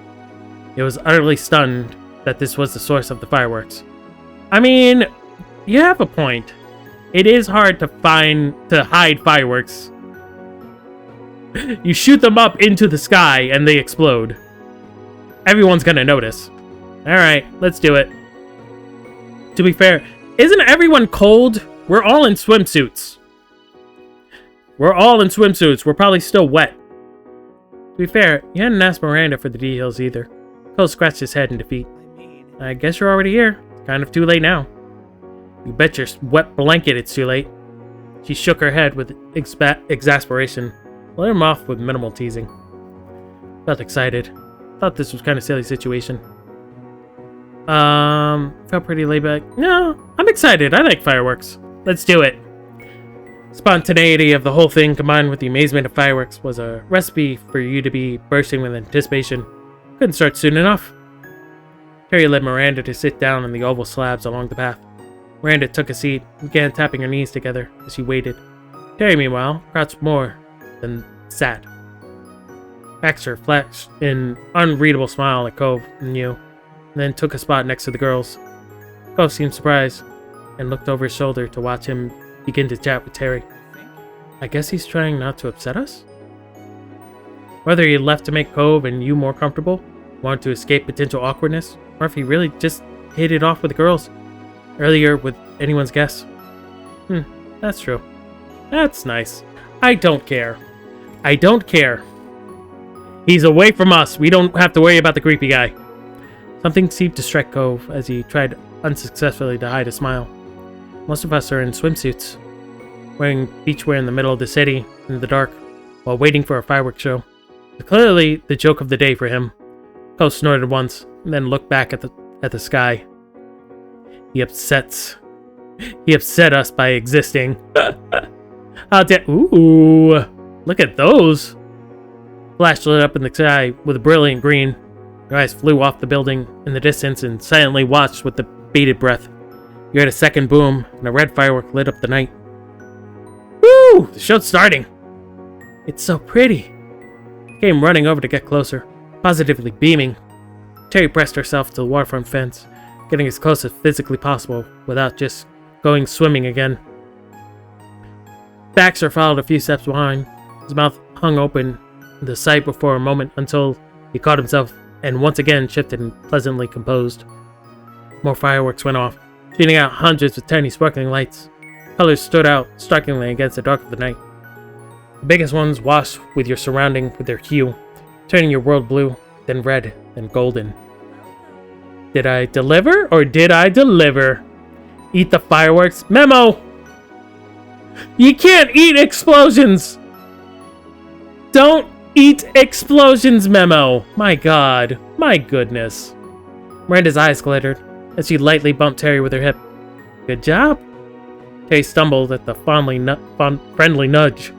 He was utterly stunned that this was the source of the fireworks. I mean, you have a point. It is hard to hide fireworks. You shoot them up into the sky and they explode. Everyone's gonna notice. Alright, let's do it. To be fair, isn't everyone cold? We're all in swimsuits. We're probably still wet. To be fair, you hadn't asked Miranda for the details either. Cole scratched his head in defeat. I guess you're already here. Kind of too late now. You bet your wet blanket it's too late. She shook her head with exasperation. Let him off with minimal teasing. Felt excited. Thought this was kind of silly situation. Felt pretty laid back. No, I'm excited. I like fireworks. Let's do it. Spontaneity of the whole thing combined with the amazement of fireworks was a recipe for you to be bursting with anticipation. Couldn't start soon enough. Terry led Miranda to sit down on the oval slabs along the path. Miranda took a seat and began tapping her knees together as she waited. Terry, meanwhile, crouched more than sat. Baxter flashed an unreadable smile at Cove and you, and then took a spot next to the girls. Cove seemed surprised and looked over his shoulder to watch him begin to chat with Terry. I guess he's trying not to upset us? Whether he left to make Cove and you more comfortable, wanted to escape potential awkwardness, or if he really just hit it off with the girls earlier with anyone's guess. That's true. That's nice. I don't care. I don't care. He's away from us. We don't have to worry about the creepy guy. Something seemed to strike Cove as he tried unsuccessfully to hide a smile. Most of us are in swimsuits, wearing beachwear in the middle of the city in the dark, while waiting for a fireworks show. It's clearly the joke of the day for him. Cove snorted once, and then looked back at the sky. He upset us by existing. How dare— Ooh, look at those! Flash lit up in the sky with a brilliant green. Your eyes flew off the building in the distance and silently watched with the bated breath. You heard a second boom, and a red firework lit up the night. Woo! The show's starting! It's so pretty! I came running over to get closer, positively beaming. Terry pressed herself to the waterfront fence, getting as close as physically possible without just going swimming again. Baxter followed a few steps behind, his mouth hung open in the sight before a moment until he caught himself and once again shifted and pleasantly composed. More fireworks went off, shooting out hundreds of tiny sparkling lights. Colors stood out strikingly against the dark of the night. The biggest ones washed with your surrounding with their hue, turning your world blue, then red, then golden. Did I deliver or did I deliver? Eat the fireworks. Memo! You can't eat explosions! Don't eat explosions, Memo! My god. My goodness. Miranda's eyes glittered as she lightly bumped Terry with her hip. Good job. Terry stumbled at the friendly nudge,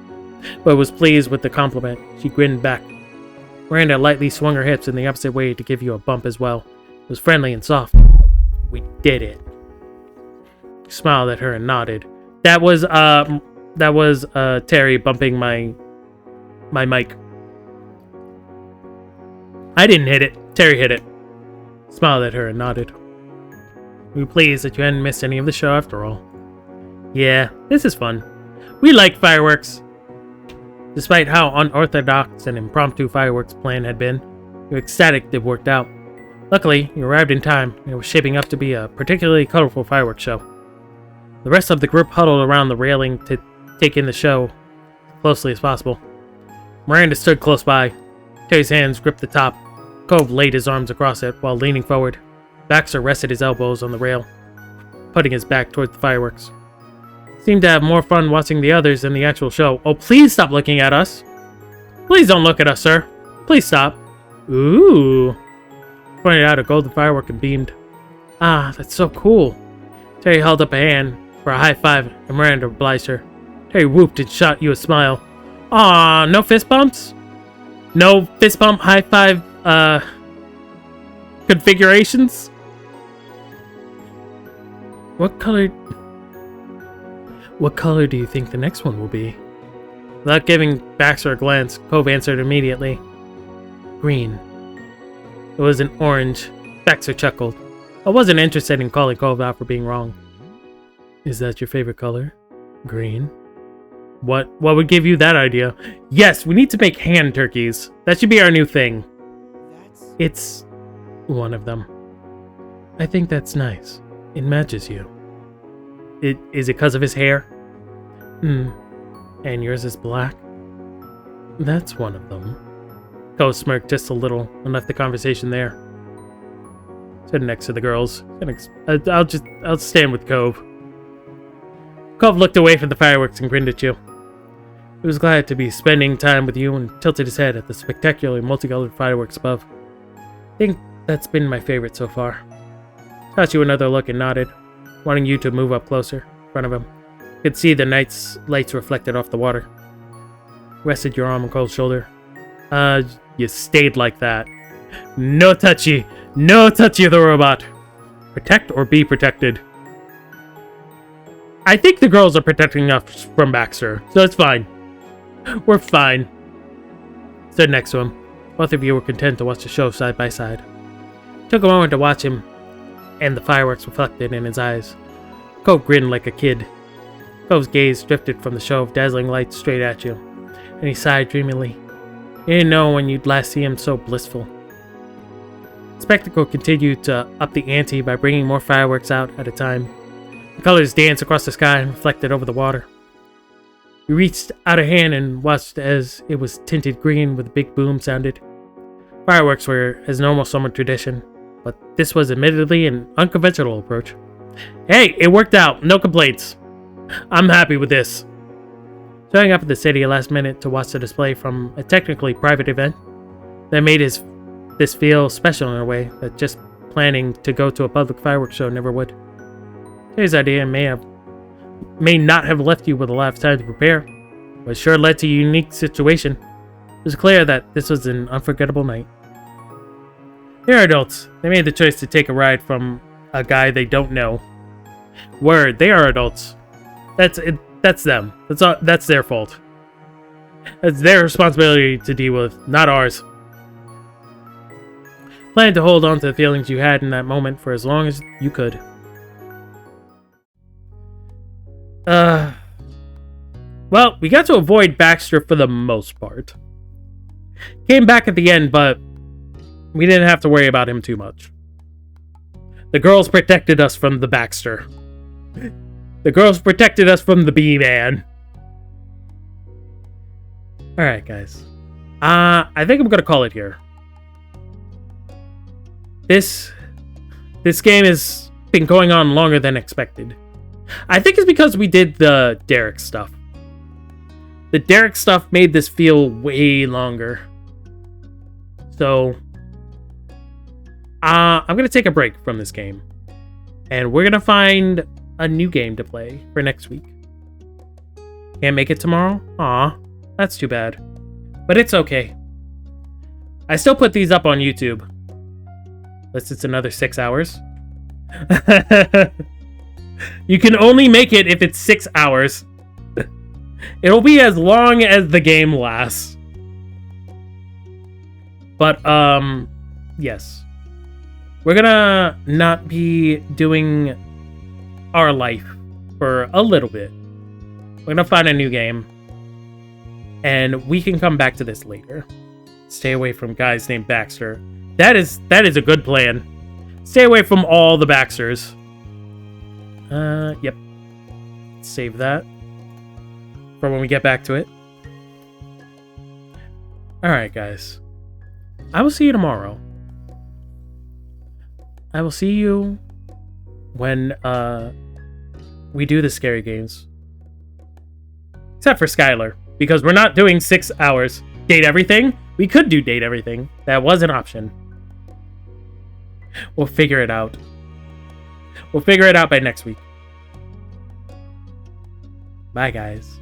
but was pleased with the compliment. She grinned back. Miranda lightly swung her hips in the opposite way to give you a bump as well. It was friendly and soft. We did it. She smiled at her and nodded. That was Terry bumping my mic. I didn't hit it. Terry hit it. Smiled at her and nodded. We were pleased that you hadn't missed any of the show after all. Yeah, this is fun. We like fireworks. Despite how unorthodox and impromptu fireworks plan had been, you were ecstatic it worked out. Luckily, you arrived in time, and it was shaping up to be a particularly colorful fireworks show. The rest of the group huddled around the railing to take in the show as closely as possible. Miranda stood close by. Terry's hands gripped the top. Cove laid his arms across it while leaning forward. Baxter rested his elbows on the rail, putting his back towards the fireworks. He seemed to have more fun watching the others than the actual show. Oh, please stop looking at us. Please don't look at us, sir. Please stop. Ooh. Pointed out a golden firework and beamed. Ah, that's so cool. Terry held up a hand for a high five, and Miranda obliged her. Terry whooped and shot you a smile. Aw, no fist bumps? No fist bump, high five, configurations? What color do you think the next one will be? Without giving Baxter a glance, Cove answered immediately. Green. It was an orange. Baxter chuckled. I wasn't interested in calling Cove out for being wrong. Is that your favorite color? Green? What would give you that idea? Yes, we need to make hand turkeys. That should be our new thing. It's one of them. I think that's nice. It matches you. Is it because of his hair? And yours is black? That's one of them. Cove smirked just a little and left the conversation there. Stood next to the girls. I'll stand with Cove. Cove looked away from the fireworks and grinned at you. He was glad to be spending time with you and tilted his head at the spectacularly multicolored fireworks above. I think that's been my favorite so far. Tossed you another look and nodded, wanting you to move up closer, in front of him. You could see the night's lights reflected off the water. Rested your arm on Cole's shoulder. You stayed like that. No touchy! No touchy of the robot! Protect or be protected. I think the girls are protecting us from Baxter, so it's fine. We're fine. Stood next to him. Both of you were content to watch the show side by side. Took a moment to watch him, and the fireworks reflected in his eyes. Cove grinned like a kid. Cove's gaze drifted from the show of dazzling lights straight at you, and he sighed dreamily. You didn't know when you'd last see him so blissful. The spectacle continued to up the ante by bringing more fireworks out at a time. The colors danced across the sky and reflected over the water. We reached out a hand and watched as it was tinted green with a big boom sounded. Fireworks were as normal summer tradition, but this was admittedly an unconventional approach. Hey, it worked out. No complaints. I'm happy with this. Showing up at the city last minute to watch the display from a technically private event that made this feel special in a way that just planning to go to a public fireworks show never would. His idea may not have left you with a lot of time to prepare, but sure led to a unique situation. It was clear that this was an unforgettable night. They're adults. They made the choice to take a ride from a guy they don't know. Word, they are adults. That's them. That's their fault. It's their responsibility to deal with, not ours. Plan to hold on to the feelings you had in that moment for as long as you could. Well, we got to avoid Baxter for the most part. Came back at the end, but we didn't have to worry about him too much. The girls protected us from the Baxter. The girls protected us from the B-Man. Alright, guys. I think I'm gonna call it here. This game has been going on longer than expected. I think it's because we did the Derek stuff. The Derek stuff made this feel way longer. So, I'm going to take a break from this game. And we're going to find a new game to play for next week. Can't make it tomorrow? Aw, that's too bad. But it's okay. I still put these up on YouTube. Unless it's another 6 hours. You can only make it if it's 6 hours. It'll be as long as the game lasts. But, yes. We're gonna not be doing our life for a little bit. We're gonna find a new game. And we can come back to this later. Stay away from guys named Baxter. That is a good plan. Stay away from all the Baxters. Yep. Save that for when we get back to it. Alright, guys. I will see you tomorrow. I will see you when, we do the scary games. Except for Skylar. Because we're not doing 6 hours. Date everything? We could do date everything. That was an option. We'll figure it out. We'll figure it out by next week. Bye, guys.